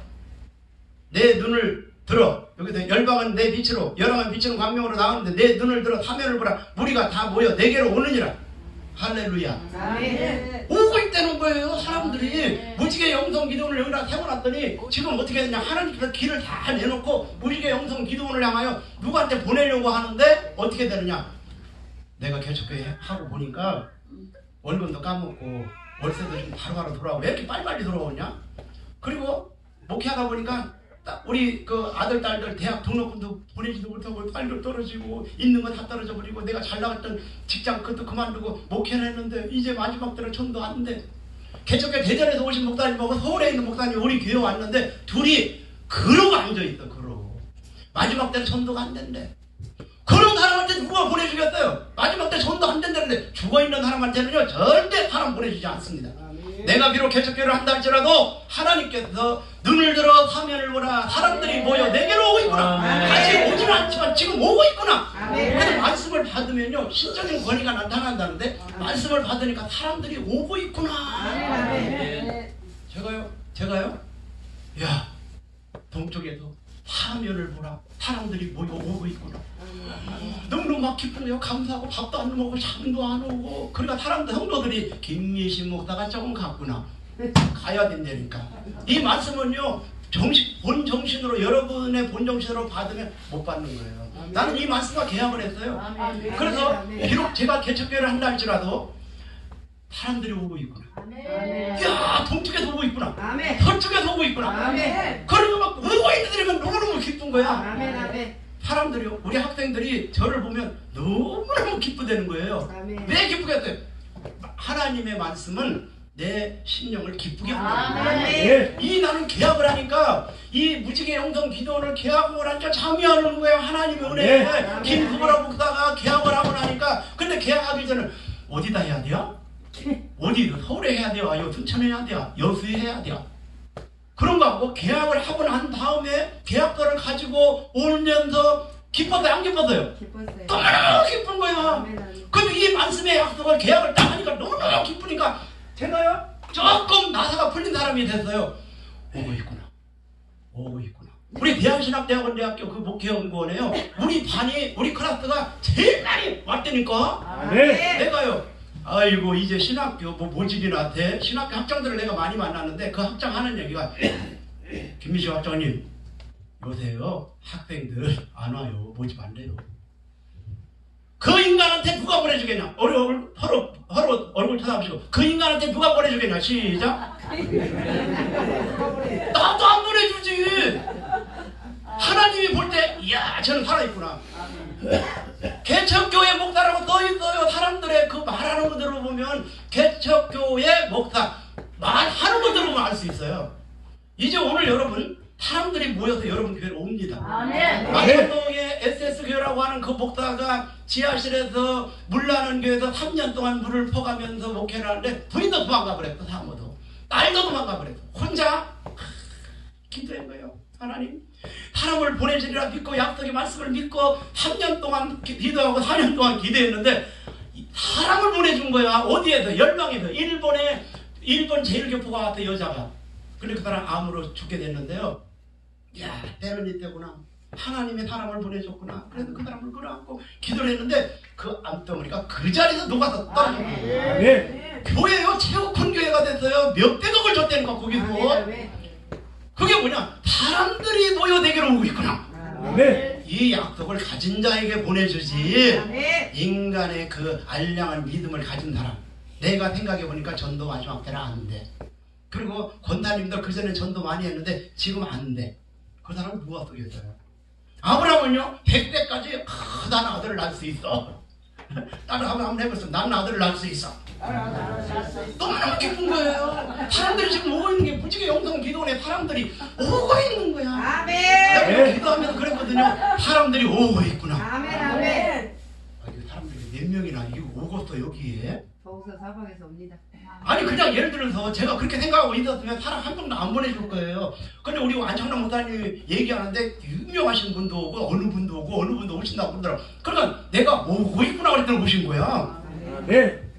내 눈을 들어. 여기서 열방은 내 빛으로 열왕은 빛으로 광명으로 나오는데 내 눈을 들어 사면을 보라. 무리가 다 모여 내게로 오느니라. 할렐루야. 아멘. 오고 있다는 거예요. 사람들이 무지개 영성 기도원을 여기다 세워놨더니 지금 어떻게 되냐. 하나님께서 길을 다 내놓고 무지개 영성 기도원을 향하여 누구한테 보내려고 하는데 어떻게 되느냐. 내가 개척교회 하고 보니까 월급도 까먹고 월세도 좀 바로바로 돌아오고 왜 이렇게 빨리빨리 돌아오냐. 그리고 목회하다 보니까 우리 그 아들 딸들 대학 등록금도 보내지도 못하고 빨리 떨어지고 있는 거 다 떨어져 버리고 내가 잘 나갔던 직장 그것도 그만두고 목회를 했는데 이제 마지막 때는 전도 안 돼. 개척교회 대전에서 오신 목사님하고 서울에 있는 목사님이 우리 교회 왔는데 둘이 그러고 앉아있어. 그러고 마지막 때는 전도가 안 된대. 그런 사람한테 누가 보내주겠어요? 마지막 때 전도 안 된다는데 죽어있는 사람한테는요 절대 사람 보내주지 않습니다. 내가 비록 개척교회를 한다 할지라도 하나님께서 눈을 들어 사면을 보라. 사람들이 모여 내게로 오고 있구나. 다시 오지는 않지만 지금 오고 있구나. 그래서 말씀을 받으면요 신적인 권위가 나타난다는데 말씀을 받으니까 사람들이 오고 있구나. 제가요 야 동쪽에서 사면을 보라. 사람들이 모여 오고 있구나. 너무너무 막 기쁘네요. 감사하고 밥도 안 먹고 잠도 안 오고. 그러니까 사람들 성도들이 김미신 목사가 조금 갔구나. 가야 된다니까. 이 말씀은요 본정신으로 여러분의 본정신으로 받으면 못 받는 거예요. 나는 이 말씀과 계약을 했어요. 그래서 비록 제가 개척교회를 한다 할지라도 사람들이 오고 있구나. 야 동쪽에서 오고 있구나. 서쪽에서 오고 있구나. 그러면 막 오고 있는 데면 너무너무 기쁜 거야. 사람들이요 우리 학생들이 저를 보면 너무너무 기쁘다는 거예요. 왜 기쁘겠어요? 하나님의 말씀은 내 심령을 기쁘게 한다. 이 나는 계약을 하니까 이 무지개 영성 기도원을 계약을 하니까 잠이 안 오는 거예요. 하나님의 은혜에. 김수보라 목사가 계약을 하고 나니까. 근데 계약하기 전에 어디다 해야 돼요? 어디 서울에 해야 돼요? 아니면 순천에 해야 돼요? 여수에 해야 돼요? 그런 거 하고 계약을 하고 난 다음에 계약서를 가지고 오면서 기뻤어요? 안 기뻤어요? 너무너무 기쁜 거야. 근데 이 말씀의 약속을 계약을 딱 하니까 너무너무 기쁘니까 제가요 조금 나사가 풀린 사람이 됐어요. 오고 있구나. 오고 있구나. 우리 대한신학대학원대학교 그 목회연구원에요 우리 반이 우리 클래스가 제일 많이 왔다니까. 내가요 아이고 이제 신학교 뭐 모집이나 돼 신학교 학장들을 내가 많이 만났는데 그 학장 하는 얘기가 김미식 학장님 요새요 학생들 안 와요. 모집 안 돼요. 그 인간한테 누가 보내주겠냐. 서로 얼굴 쳐다보시고 그 인간한테 누가 보내주겠냐. 시작. 나도 안 보내주지. 하나님이 볼 때 이야 저는 살아있구나. 개척교회 목사라고 써있어요. 사람들의 그 말하는 거 들어보면 개척교회 목사 말하는 거 들어보면 알 수 있어요. 이제 오늘 여러분 사람들이 모여서 여러분 교회로 옵니다. 마천동에 SS교회라고 하는 그 목사가 지하실에서 물나는 교회에서 3년 동안 물을 퍼가면서 목회를 하는데 부인도 도망가 버렸어. 사모도 딸도 도망가 버렸어. 혼자 기도한 거예요. 하나님 사람을 보내주리라 믿고 약속의 말씀을 믿고 3년 동안 기도하고 4년 동안 기도했는데 사람을 보내준 거야. 어디에서? 열방에서. 일본 제일교포가 왔다. 여자가. 근데 그 사람 암으로 죽게 됐는데요. 야 때는 이때구나. 하나님의 사람을 보내줬구나. 그래서 그 사람을 끌어안고 기도를 했는데 그 암덩어리가 그 자리에서 녹아서 떨어진 거예요. 교회요 최고 큰 교회가 됐어요. 몇백억을 줬다는 거 거기서. 그게 뭐냐? 사람들이 모여 내게로 오고 있구나. 이 약속을 가진 자에게 보내주지. 인간의 그 알량한 믿음을 가진 사람. 내가 생각해 보니까 전도 마지막 때는 안 돼. 그리고 권사님들 그전에 전도 많이 했는데 지금 안 돼. 그 사람은 누가 쓰겠어요? 아브라함은요 100세까지 난 아들을 낳을 수 있어. 다른 한번 해봤어. 난 아들을 낳을 수 있어. 너무너무 기쁜 거예요. 사람들이 지금 오고 있는 게 무지개 영성 기도원에 사람들이 오고 있는 거야. 내가 기도하면서 그랬거든요. 사람들이 오고 있구나. 사람들이 몇 명이나 오고서 여기에 거기서 사방에서 옵니다. 아니 그냥 예를 들어서 제가 그렇게 생각하고 있었으면 사람 한 명도 안 보내줄 거예요. 근데 우리 안창남 목사님이 얘기하는데 유명하신 분도 오고 어느 분도 오고 어느 분도 오신다고 그러더라고. 그러니까 내가 오고 있구나 그랬더니 오신 거야.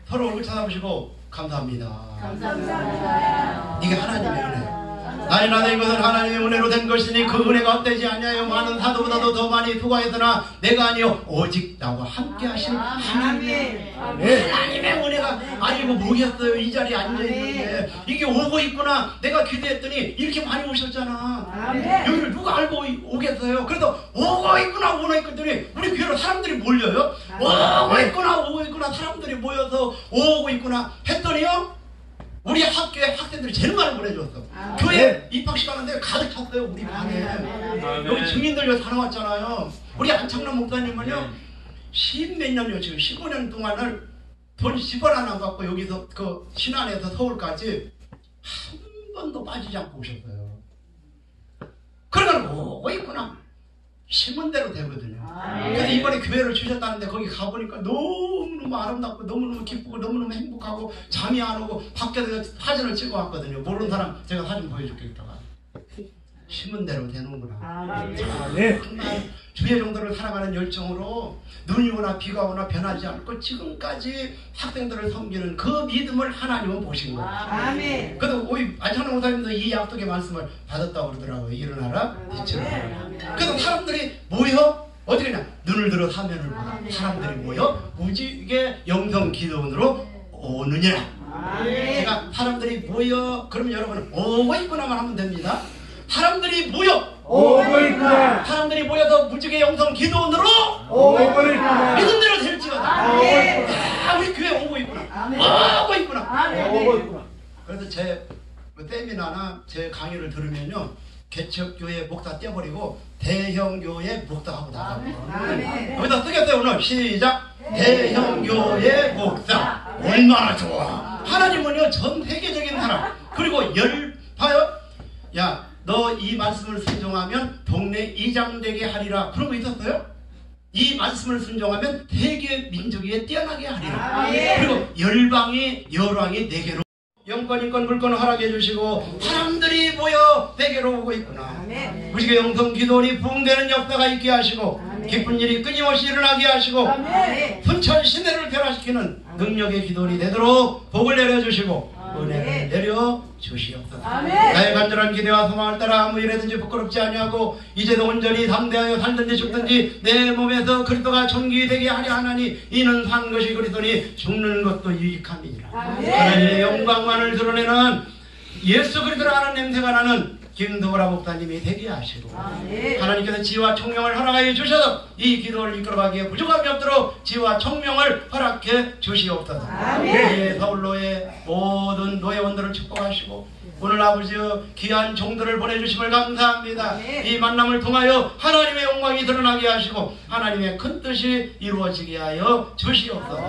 서로 얼굴 쳐다보시고 감사합니다. 감사합니다. 이게 하나님의 은혜. 나의 나된 것은 하나님의 은혜로 된 것이니 그 은혜가 헛되지 아니하여 많은 사도보다도 더 많이 수고하였으나 내가 아니요 오직 나와 함께 하시는 하나님의 은혜가 아니고 뭐겠어요. 이 자리에 앉아있는데 이게 오고 있구나. 내가 기도했더니 이렇게 많이 오셨잖아. 여기를 누가 알고 오겠어요. 그래서 오고 있구나 했더니 우리 교회로 사람들이 몰려요. 오고 있구나 사람들이 모여서 오고 있구나 했더니요 우리 학교에 학생들이 제일 많이 보내줬어. 교회 입학식 하는데 가득 찼어요. 우리 반에. 여기 증인들 다 나왔잖아요. 우리 안창남 목사님은요 10몇 년이요. 지금 15년 동안을 돈 10원 하나 안 갖고 여기서 그 신안에서 서울까지 한 번도 빠지지 않고 오셨어요. 그러니까 오고 있구나 심은 대로 되거든요. 그래서 이번에 교회를 주셨다는데 거기 가보니까 너무너무 아름답고 너무너무 기쁘고 너무너무 행복하고 잠이 안 오고 밖에서 사진을 찍어 왔거든요. 모르는 사람 제가 사진 보여줄게 이따가. 심은 대로 되는구나. 정말 주의 정도를 살아가는 열정으로 눈이 오나 비가 오나 변하지 않고 지금까지 학생들을 섬기는 그 믿음을 하나님은 보신 거예요. 그래도 우리 안창남 목사님도 이 약속의 말씀을 받았다고 그러더라고요. 일어나라 빛으로. 그래서 사람들이 모여 어떻게 그냥 눈을 들어 사면을 보라. 사람들이 모여 무지개 영성 기도원으로 오느냐. 제가 사람들이 모여 그러면 여러분은 오고 있구나만 하면 됩니다. 사람들이 모여 오고 있구나. 사람들이 모여서 무지개 영성 기도원으로 오고 있구나. 믿음대로 될지어다. 우리 교회 오고 있구나. 오고 있구나. 그래서 제 세미나나 제 강의를 들으면요 개척교회 목사 떼버리고 대형교회 목사하고 나가고 여기다 쓰겠어요. 오늘 시작. 대형교회 목사. 얼마나 좋아. 하나님은요 전 세계적인 사람. 그리고 봐요. 야 너 이 말씀을 순종하면 동네 이장 되게 하리라. 그런 거 있었어요? 이 말씀을 순종하면 세계 민족이 뛰어나게 하리라. 그리고 열방이 열왕이 내게로 영권 인권 물권 허락해 주시고 사람들이 모여 내게로 오고 있구나. 무지개 영성 기도원이 부흥되는 역사가 있게 하시고 기쁜 일이 끊임없이 일어나게 하시고 순천 시내를 변화시키는 능력의 기도원이 되도록 복을 내려주시고 은혜를 내려 주시옵소서. 나의 간절한 기대와 소망을 따라 아무 일에든지 부끄럽지 아니하고 이제도 온전히 담대하여 살든지 죽든지 내 몸에서 그리스도가 존귀되게 하려 하나니 이는 산 것이 그리스도니 죽는 것도 유익함이니라. 하나님의 영광만을 드러내는 예수 그리스도를 아는 냄새가 나는 김도보라 목사님이 되게 하시고 하나님께서 지혜와 총명을 허락하여 주셔서 이 기도를 이끌어가기에 부족함이 없도록 지혜와 총명을 허락해 주시옵소서. 서울로의 모든 노예원들을 축복하시고 오늘 아버지여 귀한 종들을 보내주심을 감사합니다. 이 만남을 통하여 하나님의 영광이 드러나게 하시고 하나님의 큰 뜻이 이루어지게 하여 주시옵소서.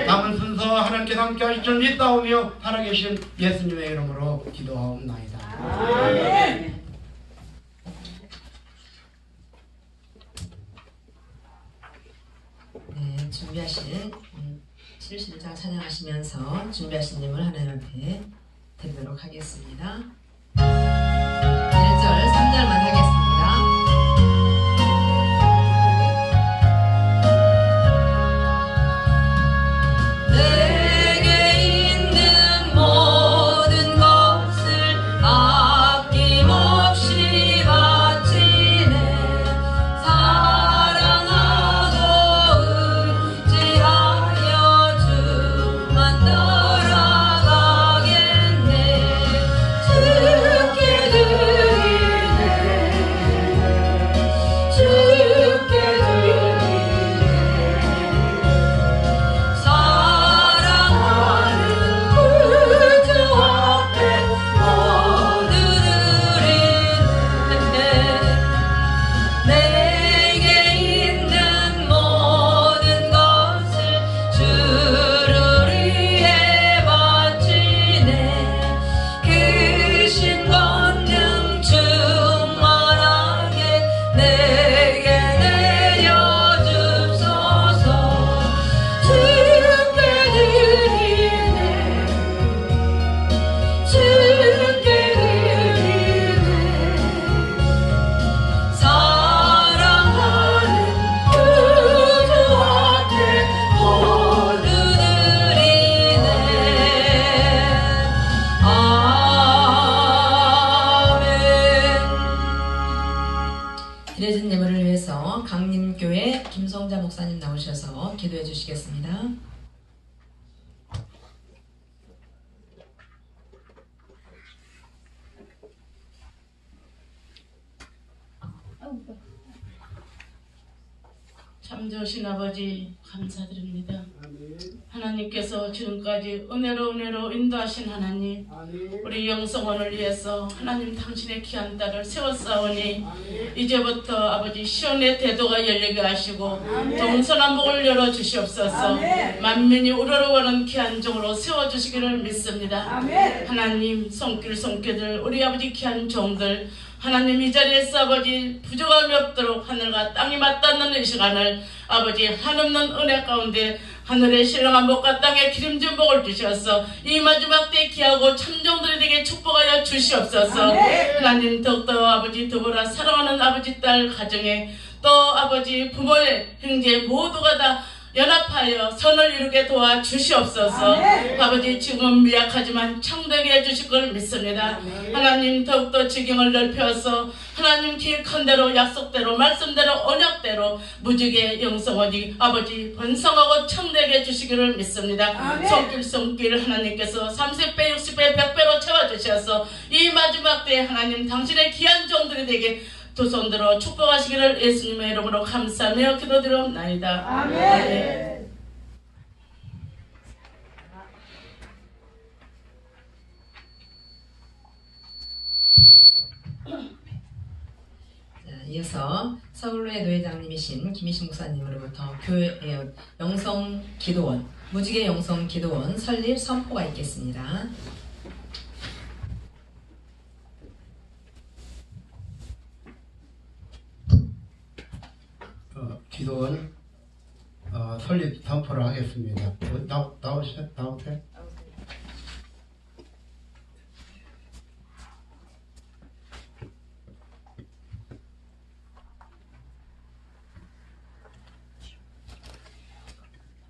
남은 순서 하나님께서 함께 하실 줄 믿사오며 살아계신 예수님의 이름으로 기도하옵나이다. 아멘. 네, 준비하신 71장 찬양하시면서 준비하신 님을 하나님 앞에 드리도록 하겠습니다. 1절, 3절만 하겠습니다. 주 목사님 나오셔서 기도해 주시겠습니다. 참 좋으신 아버지 감사드립니다. 하나님께서 지금까지 은혜로 인도하신 하나님, 우리 영성원을 위해서 하나님 당신의 귀한 딸을 세웠사오니 이제부터 아버지 시온의 대도가 열리게 하시고 동선한 복을 열어주시옵소서. 만민이 우러러가는 귀한 종으로 세워주시기를 믿습니다. 하나님 손길들 우리 아버지 귀한 종들 하나님 이 자리에서 아버지 부족함이 없도록 하늘과 땅이 맞닿는 이 시간을 아버지 한없는 은혜 가운데 하늘의 신령한 복과 땅의 기름진 복을 주셔서 이 마지막 때 귀하고 참종들에게 축복하여 주시옵소서. 하나님 더욱더 아버지 더불어 사랑하는 아버지 딸 가정에 또 아버지 부모의 형제 모두가 다 연합하여 선을 이루게 도와주시옵소서. 아버지 지금은 미약하지만 창대하게 해주실 걸 믿습니다. 하나님 더욱더 지경을 넓혀서 하나님 기획한 대로 약속대로 말씀대로 언약대로 무지개 영성원이 아버지 번성하고 창대하게 해주시기를 믿습니다. 손길 하나님께서 30배 60배 100배로 채워주셔서 이 마지막 때에 하나님 당신의 귀한 종들이 되게 두 손 들어 축복하시기를 예수님의 이름으로 감사하며 기도드리옵나이다. 아멘. 이어서 서울로의 노회장님이신 김희식 목사님으로부터 교회 영성 기도원, 무지개 영성 기도원 설립 선포가 있겠습니다. 기도원 설립 선포를 하겠습니다. 나오세요?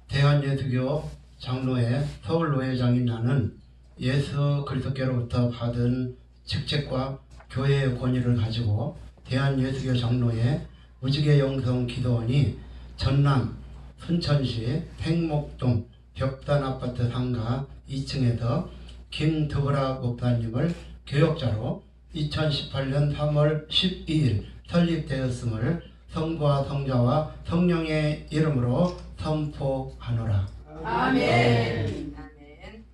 대한예수교 장로회 서울노회장인 나는 예수 그리스도께로부터 받은 직책과 교회의 권위를 가지고 대한예수교 장로회 무지개 영성 기도원이 전남 순천시 팽목동 벽단아파트 상가 2층에서 김드보라 목사님을 교역자로 2018년 3월 12일 설립되었음을 성부와 성자와 성령의 이름으로 선포하노라. 아멘. 아멘.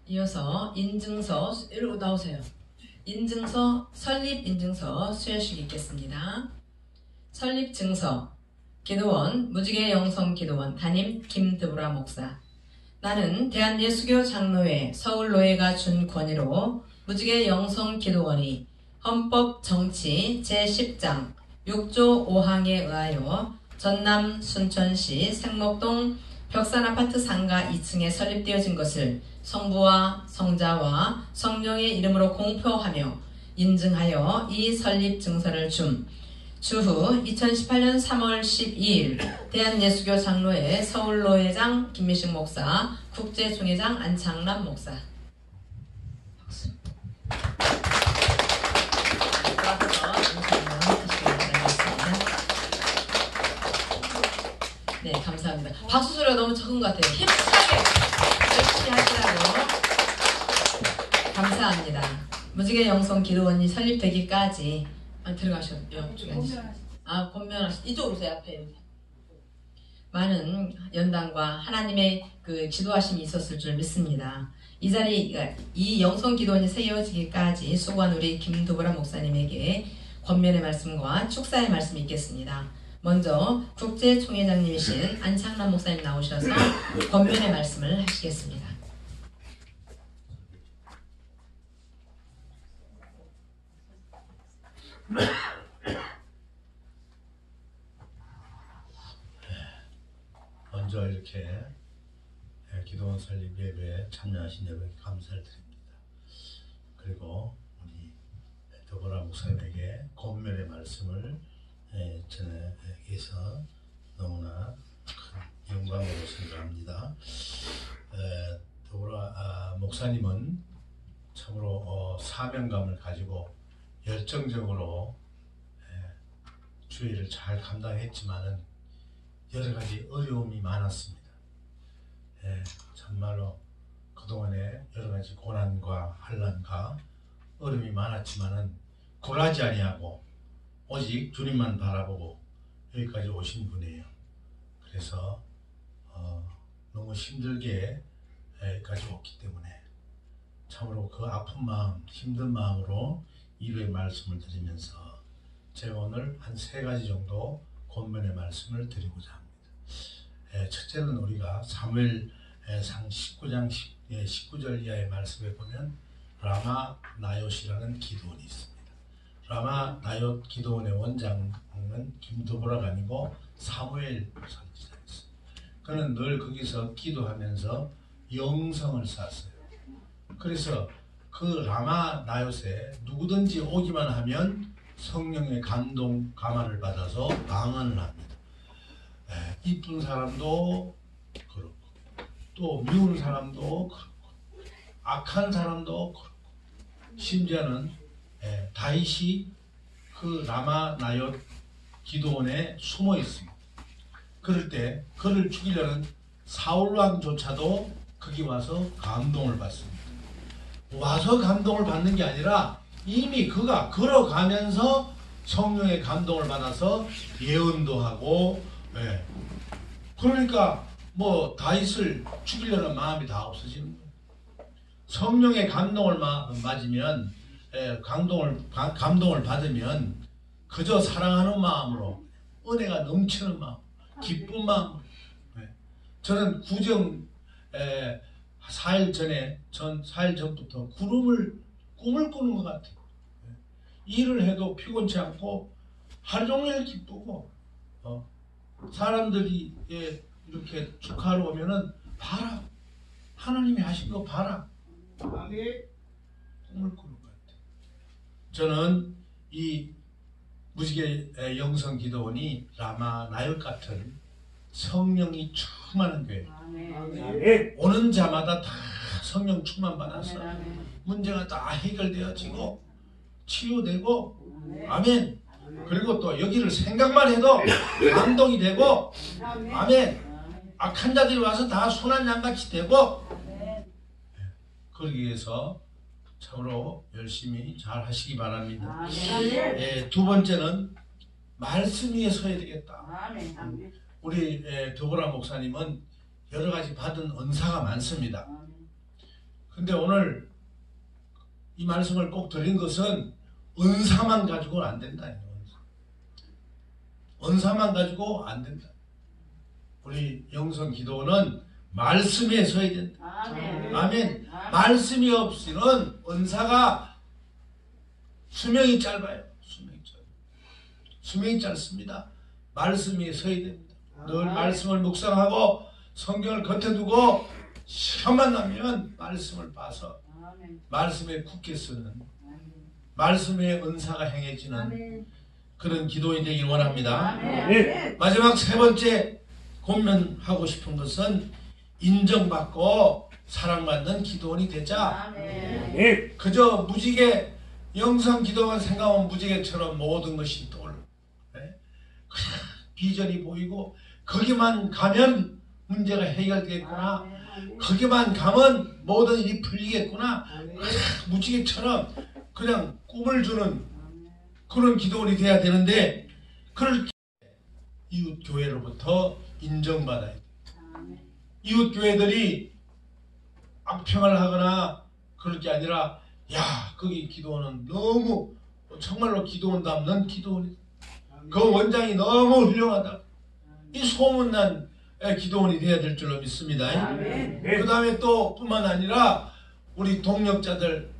이어서 인증서 이리로 나오세요. 인증서 설립 인증서 수여식 있겠습니다. 설립 증서 기도원 무지개 영성 기도원 담임 김드보라 목사. 나는 대한예수교 장로회 서울노회가 준 권위로 무지개 영성 기도원이 헌법 정치 제10장 6조 5항에 의하여 전남 순천시 생목동 벽산아파트 상가 2층에 설립되어진 것을 성부와 성자와 성령의 이름으로 공표하며 인증하여 이 설립 증서를 주후 2018년 3월 12일 대한예수교 장로회 서울노회장 김미식 목사, 국제총회장 안창남 목사. 박수. 네, 감사합니다. 박수 소리가 너무 적은 것 같아요. 힘차게 열심히 하시라고. 감사합니다. 무지개 영성 기도원이 설립되기까지 들어가셔도 권면하시 이쪽으로 오세요. 앞에 여기. 많은 연단과 하나님의 그 지도하심이 있었을 줄 믿습니다. 이 자리 이 영성 기도원이 세워지기까지 수고한 우리 김드보라 목사님에게 권면의 말씀과 축사의 말씀이 있겠습니다. 먼저 국제총회장님이신 안창남 목사님 나오셔서 권면의 말씀을 하시겠습니다. 먼저 이렇게 기도원 설립 예배에 참여하신 여러분께 감사를 드립니다. 그리고 우리 드보라 목사님에게 권면의 말씀을 전해서 너무나 큰 영광으로 생각합니다. 드보라 목사님은 참으로 사명감을 가지고 열정적으로 주의를 잘 감당했지만은 여러 가지 어려움이 많았습니다. 예, 정말로 그동안에 여러 가지 고난과 환난과 어려움이 많았지만은 굴하지 아니하고 오직 주님만 바라보고 여기까지 오신 분이에요. 그래서 너무 힘들게 여기까지 왔기 때문에 참으로 그 아픈 마음, 힘든 마음으로 이루의 말씀을 드리면서 제가 오늘 한 3가지 정도 권면의 말씀을 드리고자 합니다. 첫째는 우리가 사무엘상 19장 19절 이하의 말씀에 보면 라마 나요시라는 기도원이 있습니다. 라마 나요 기도원의 원장은 김두보라가 아니고 사무엘 선지자였어요. 그는 늘 거기서 기도하면서 영성을 쌓았어요. 그래서 그 라마 나요에 누구든지 오기만 하면 성령의 감동, 감화를 받아서 방언을 합니다. 이쁜 사람도 그렇고 또 미운 사람도 그렇고 악한 사람도 그렇고 심지어는 다윗이 그 라마 나요 기도원에 숨어 있습니다. 그럴 때 그를 죽이려는 사울왕조차도 거기 와서 감동을 받습니다. 와서 감동을 받는 게 아니라 이미 그가 걸어가면서 성령의 감동을 받아서 예언도 하고, 그러니까 뭐 다윗을 죽이려는 마음이 다 없어지는 거예요. 성령의 감동을 맞으면, 감동을 받으면 그저 사랑하는 마음으로, 은혜가 넘치는 마음, 기쁜 마음. 저는 구정 4일 전부터 꿈을 꾸는 것 같아요. 일을 해도 피곤치 않고 하루 종일 기쁘고, 사람들이 이렇게 축하하러 오면은 봐라, 하나님이 하신 거 봐라, 꿈을 꾸는 것 같아요. 저는 이 무지개 영성 기도원이 라마 나역 같은 성령이 충만한 교회, 오는 자마다 다 성령 충만 받아서 문제가 다 해결되어지고 치유되고, 아멘. 그리고 또 여기를 생각만 해도 감동이 되고, 아멘. 악한 자들이 와서 다 순한 양같이 되고, 그러기 위해서 참으로 열심히 잘 하시기 바랍니다. 두 번째는 말씀 위에 서야 되겠다. 우리 두보라 목사님은 여러 가지 받은 은사가 많습니다. 근데 오늘 이 말씀을 꼭 드린 것은 은사만 가지고는 안 된다. 은사만 가지고 안 된다. 우리 영성 기도는 말씀에 서야 된다. 아멘. 말씀이 없이는 은사가 수명이 짧아요. 수명이 짧습니다. 말씀 위에 서야 됩니다. 늘 말씀을 묵상하고 성경을 겉에 두고 시험만 나면 말씀을 봐서 말씀에 굳게 쓰는, 말씀의 은사가 행해지는 그런 기도인이 되길 원합니다. 마지막 3번째 권면하고 싶은 것은 인정받고 사랑받는 기도원이 되자. 그저 무지개 영성 기도만 생각하면 무지개처럼 모든 것이 떠올라. 비전이 보이고 거기만 가면 문제가 해결되겠구나, 거기만 가면 모든 일이 풀리겠구나, 무지개처럼 그냥 꿈을 주는 그런 기도원이 돼야 되는데, 그럴 이웃 교회로부터 인정받아야 돼. 이웃 교회들이 악평을 하거나 그럴 게 아니라, 야, 거기 기도원은 너무 정말로 기도원답는 기도원이, 그 원장이 너무 훌륭하다, 이 소문난 기도원이 돼야 될 줄로 믿습니다. 그 다음에 또 뿐만 아니라 우리 동력자들,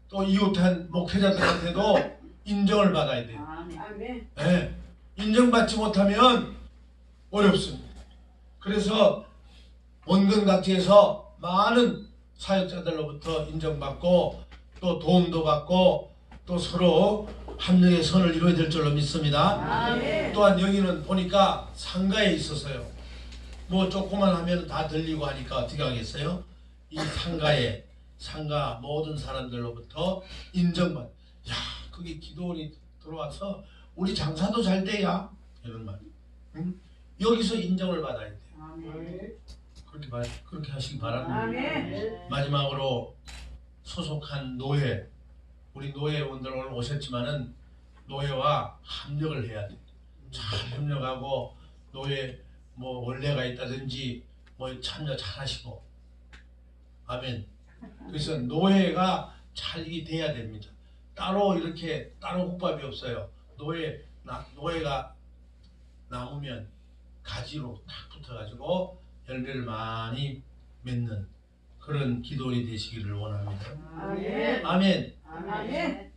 또 이웃한 목회자들한테도 인정을 받아야 돼요. 인정받지 못하면 어렵습니다. 그래서 원근각지에서 많은 사역자들로부터 인정받고 또 도움도 받고 또 서로 합력의 선을 이루어야 될 줄로 믿습니다. 또한 여기는 보니까 상가에 있어서요, 뭐 조금만 하면 다 들리고 하니까 어떻게 하겠어요? 이 상가 모든 사람들로부터 인정받, 야, 거기 기도원이 들어와서 우리 장사도 잘 돼야 이런 말. 응? 여기서 인정을 받아야 돼. 그렇게 하시기 바랍니다. 마지막으로 소속한 노예, 우리 노예원들 오늘 오셨지만은 노예와 협력을 해야 돼. 잘 협력하고 노예 뭐 원래가 있다든지 뭐 참여 잘 하시고. 아멘. 그래서 노예가 잘 돼야 됩니다. 따로 이렇게 따로 국밥이 없어요. 노예가 남으면 가지로 탁 붙어가지고 열매를 많이 맺는 그런 기도원이 되시기를 원합니다. 아멘. 아멘.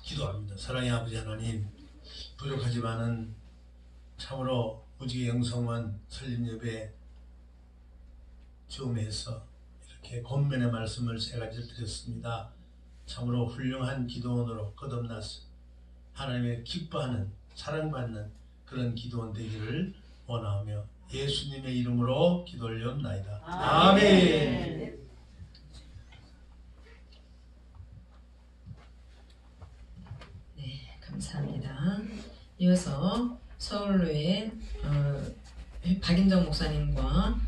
기도합니다. 사랑의 아버지 하나님, 부족하지만은 참으로 무지개 영성원 설립예배 즈음해서 이렇게 권면의 말씀을 세 가지를 드렸습니다. 참으로 훌륭한 기도원으로 거듭나서 하나님의 기뻐하는 사랑받는 그런 기도원 되기를 원하며 예수님의 이름으로 기도 올려옵나이다. 아멘. 네, 감사합니다. 이어서 서울로의 박인정 목사님과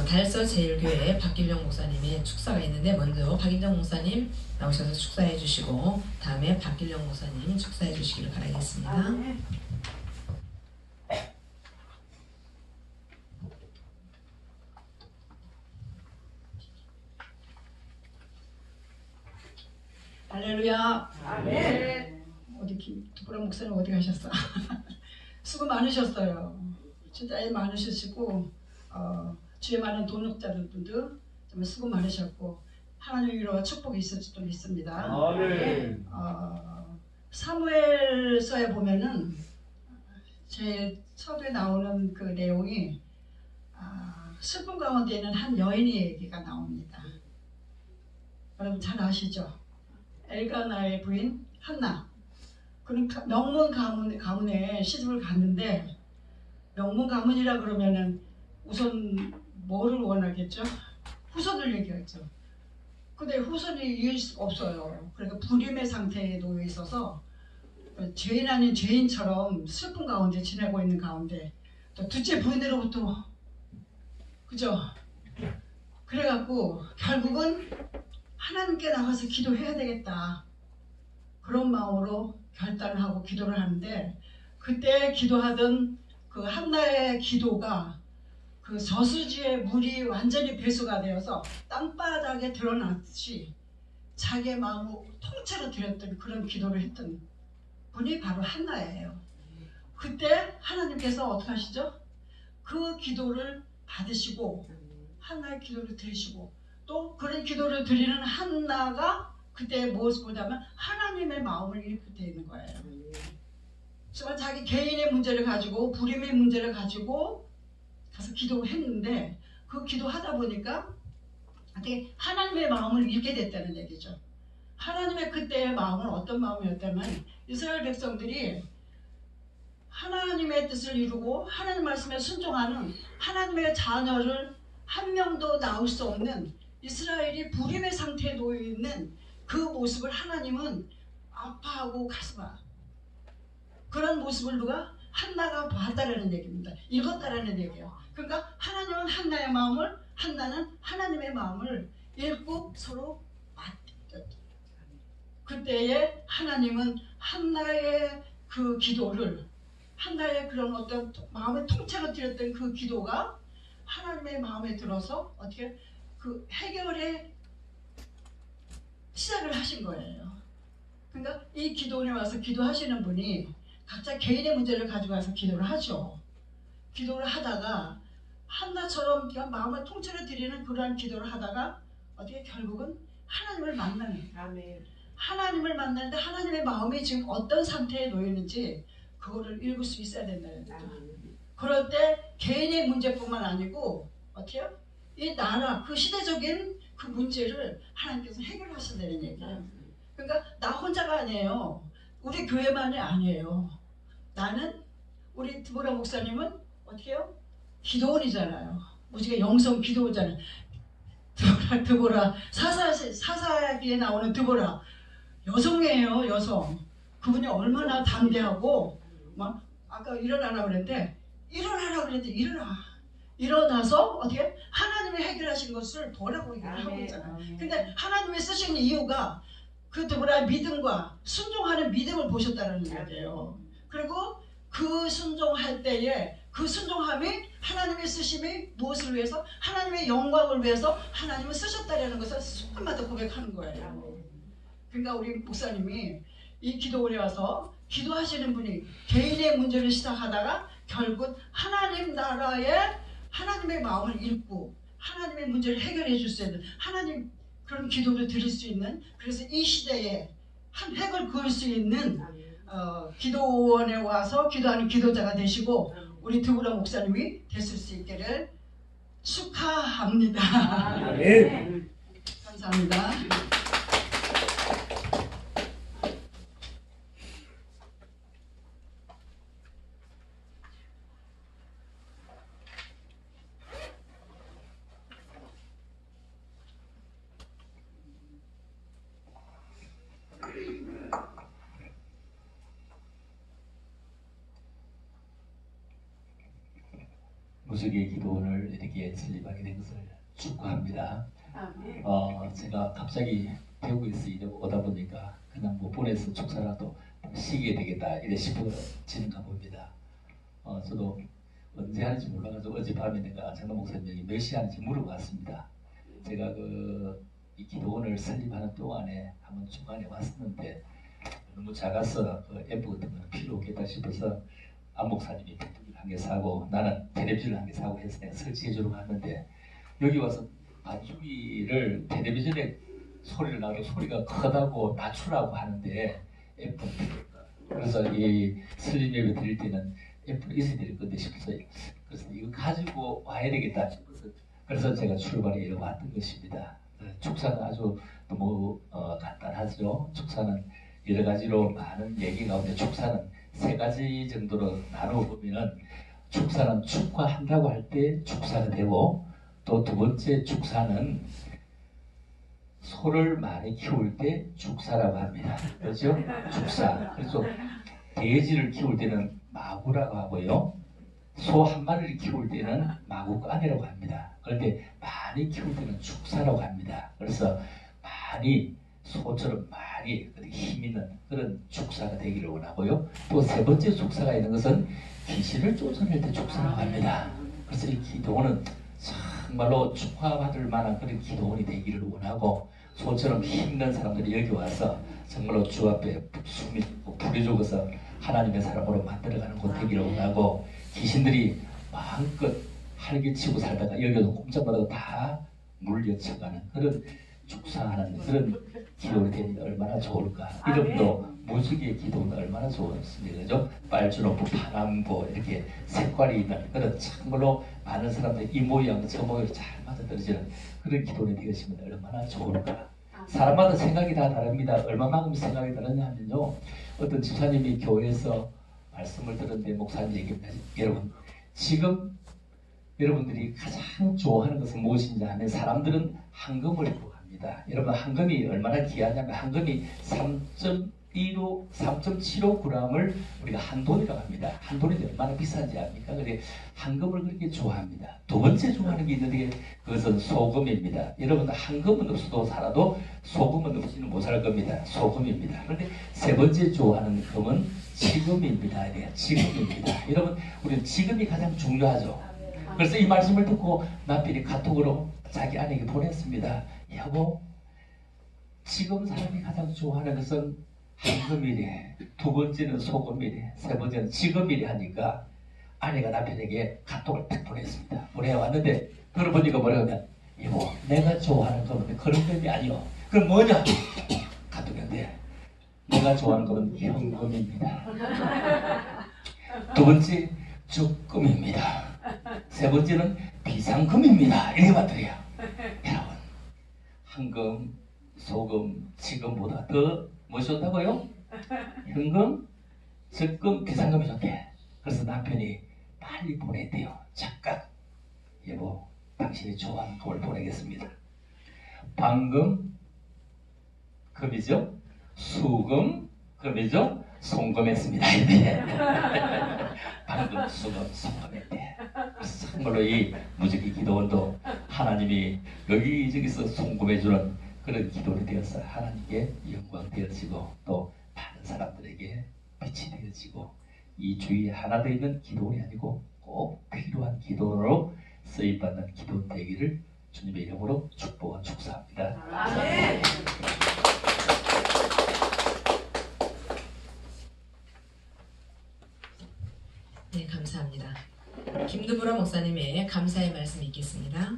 달서 제일교회 박길령 목사님의 축사가 있는데 먼저 박인정 목사님 나오셔서 축사해 주시고 다음에 박길령 목사님 축사해 주시기를 바라겠습니다. 할렐루야. 아멘. 어디 두보라 목사님 어디 가셨어? 수고 많으셨어요. 진짜 일 많으시고 주에 많은 동역자들도 정말 수고 많으셨고 하나님의 위로와 축복이 있을 수도 있습니다. 아멘. 사무엘서에 보면은 제 서두에 나오는 그 내용이 슬픔 가운데 있는 한 여인의 얘기가 나옵니다. 여러분 잘 아시죠? 엘가나의 부인 한나. 그는 명문 가문에 시집을 갔는데 명문 가문이라 그러면은 우선 뭐를 원하겠죠? 후손을 얘기하죠. 근데 후손이 이을 수가 없어요. 그러니까 불임의 상태에 놓여 있어서 죄인 아닌 죄인처럼 슬픈 가운데 지내고 있는 가운데 또 둘째 부인으로부터 그죠? 그래갖고 결국은 하나님께 나가서 기도해야 되겠다. 그런 마음으로 결단을 하고 기도를 하는데 그때 기도하던 그 한나의 기도가 그 저수지의 물이 완전히 배수가 되어서 땅바닥에 드러났듯이 자기의 마음을 통째로 드렸던 그런 기도를 했던 분이 바로 한나예요. 그때 하나님께서 어떻게 하시죠? 그 기도를 받으시고 한나의 기도를 들으시고 또 그런 기도를 드리는 한나가 그때 무엇을 보자면 하나님의 마음을 잃게 되는 거예요. 정말 자기 개인의 문제를 가지고 불임의 문제를 가지고 가서 기도했는데 그 기도하다 보니까 하나님의 마음을 잃게 됐다는 얘기죠. 하나님의 그때의 마음은 어떤 마음이었다면 이스라엘 백성들이 하나님의 뜻을 이루고 하나님 말씀에 순종하는 하나님의 자녀를 한 명도 낳을 수 없는 이스라엘이 불임의 상태에 놓여 있는 그 모습을 하나님은 아파하고 가슴 아파. 그런 모습을 누가? 한나가 봤다라는 얘기입니다. 읽었다라는 얘기예요. 그러니까 하나님은 한나의 마음을, 한나는 하나님의 마음을 읽고 서로 맞췄다. 그때에 하나님은 한나의 그 기도를, 한나의 그런 어떤 마음의 통째로 드렸던 그 기도가 하나님의 마음에 들어서 어떻게 그 해결의 시작을 하신 거예요. 그러니까 이 기도원에 와서 기도하시는 분이 각자 개인의 문제를 가지고 와서 기도를 하죠. 기도를 하다가 한나처럼 마음을 통째로 드리는 그러한 기도를 하다가 어떻게 결국은 하나님을 만나는 거예요. 하나님을 만나는데 하나님의 마음이 지금 어떤 상태에 놓여 있는지 그거를 읽을 수 있어야 된다는 거죠. 그럴 때 개인의 문제뿐만 아니고 어떻게 해요? 이 나라, 그 시대적인 그 문제를 하나님께서 해결하신다는 얘기예요. 그러니까 나 혼자가 아니에요. 우리 교회만이 아니에요. 나는 우리 드보라 목사님은 어떻게 해요? 기도원이잖아요. 무지개 영성 기도원이잖아요. 드보라 사사기에 나오는 드보라 여성이에요. 여성. 그분이 얼마나 담대하고 막 아까 일어나라고 그랬는데 일어나서 어떻게 하나님이 해결하신 것을 보라고 얘기를 하고 있잖아요. 근데 하나님이 쓰신 이유가 그 누구나 믿음과 순종하는 믿음을 보셨다는 이야기예요. 그리고 그 순종할 때에 그 순종함이 하나님의 쓰심이 무엇을 위해서? 하나님의 영광을 위해서 하나님을 쓰셨다는 것을 순간마다 고백하는 거예요. 그러니까 우리 목사님이 이 기도원에 와서 기도하시는 분이 개인의 문제를 시작하다가 결국 하나님 나라의 하나님의 마음을 읽고 하나님의 문제를 해결해 줄 수 있는 하나님 그런 기도를 드릴 수 있는 그래서 이 시대에 한 획을 그을 수 있는 기도원에 와서 기도하는 기도자가 되시고 우리 드보라 목사님이 됐을 수 있기를 축하합니다. 네. 감사합니다. 무속의 기도원을 이렇게 설립하게 된 것을 축하합니다. 제가 갑자기 대구에서 이제 오다 보니까 그냥 뭐 보내서 축사라도 쉬게 되겠다 이래 싶어지는가 봅니다. 저도 언제 하는지 몰라가지고 어젯밤에 내가 장로 목사님이 몇 시 하는지 물어봤습니다. 제가 이 기도원을 설립하는 동안에 한번 중간에 왔었는데 너무 작아서 앰프 같은 거는 필요 없겠다 싶어서 안 목사님이 벽두기를 한 개 사고 나는 텔레비전을 한 개 사고 해서 내가 설치해주러 갔는데 여기 와서 반주기를 텔레비전에 소리를 나도 소리가 크다고 낮추라고 하는데 앰프는 필요 없다. 그래서 이 슬림 예배 드릴 때는 앰프는 있어야 될 건데 싶어서 그래서 이거 가지고 와야 되겠다 싶어서 그래서 제가 출발에 이렇게 왔던 것입니다. 축사는 아주 너무 간단하죠. 축사는 여러 가지로 많은 얘기 가운데 축사는 세 가지 정도로 나눠보면은 축사는 축화한다고 할 때 축사가 되고 또 두 번째 축사는 소를 많이 키울 때 축사라고 합니다. 그렇죠? 축사. 그래서 돼지를 키울 때는 마구라고 하고요. 소 한 마리를 키울 때는 마구간이라고 합니다. 그런데 많이 키울 때는 축사라고 합니다. 그래서 많이 소처럼 많이 힘 있는 그런 축사가 되기를 원하고요. 또 세 번째 축사가 있는 것은 귀신을 쫓아낼 때 축사라고 합니다. 그래서 이 기도원은 정말로 축하받을 만한 그런 기도원이 되기를 원하고 소처럼 힘있는 사람들이 여기 와서 정말로 주 앞에 숨이 불이 죽어서 하나님의 사람으로 만들어가는 곳 되기를 원하고 귀신들이 마음껏 활개치고 살다가 여기도 꼼짝마다 다 물려쳐가는 그런 축사하는 그런 기도를 되니 얼마나 좋을까. 이름도 무지개 기도는 얼마나 좋습니다. 그죠? 빨주노부, 파남보 이렇게 색깔이 있는 그런 참으로 많은 사람들이 이 모양 저 모양 잘 맞아떨어지는 그런 기도를 되시면 얼마나 좋을까. 사람마다 생각이 다 다릅니다. 얼마만큼 생각이 다르냐 하면요. 어떤 집사님이 교회에서 말씀을 들었는데 목사님 얘기합니다. 여러분 지금 여러분들이 가장 좋아하는 것은 무엇인지 하면 사람들은 황금을 좋아합니다. 여러분 황금이 얼마나 귀하냐면 황금이 3.75g을 우리가 한돈이라고 합니다. 한돈이 얼마나 비싼지 압니까? 그래 황금을 그렇게 좋아합니다. 두 번째 좋아하는 게 있는데 그것은 소금입니다. 여러분 황금은 없어도 살아도 소금은 없이는 못 살 겁니다. 소금입니다. 그런데 세 번째 좋아하는 금은 지금입니다. 지금입니다. 여러분 우리는 지금이 가장 중요하죠. 그래서 이 말씀을 듣고 남편이 카톡으로 자기 아내에게 보냈습니다. 여보, 지금 사람이 가장 좋아하는 것은 황금이래, 두 번째는 소금이래, 세 번째는 지금이래 하니까 아내가 남편에게 카톡을 딱 보냈습니다. 보내왔는데 들어보니까 뭐라고 하면 여보, 내가 좋아하는 거는 그런 금이 아니요. 그럼 뭐냐? 카톡인데 내가 좋아하는 거는 현금입니다. 두 번째 적금입니다. 세 번째는 비상금입니다. 이렇게 받더래요. 여러분, 황금, 소금, 지금보다 더 무엇이 좋다고요? 현금, 적금, 비상금이 좋대. 그래서 남편이 빨리 보냈대요. 잠깐, 여보, 당신이 좋아하는 금을 보내겠습니다. 방금, 금이죠? 수금, 금이죠? 송금했습니다. 방금 송금했대. 정말로 이 무지개 기도원도 하나님이 여기저기서 송금해주는 그런 기도를 되어서 하나님께 영광 되어지고 또 많은 사람들에게 빛이 되어지고 이 주위에 하나 더 있는 기도원이 아니고 꼭 필요한 기도로 쓰임받는 기도원 되기를 주님의 이름으로 축복과 축사합니다. 아멘. 네, 감사합니다. 김두보라 목사님의 감사의 말씀 있겠습니다.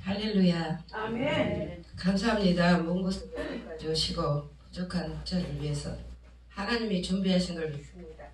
할렐루야. 아멘. 감사합니다. 먼 곳 주시고 부족한 저를 위해서 하나님이 준비하신 걸 믿습니다.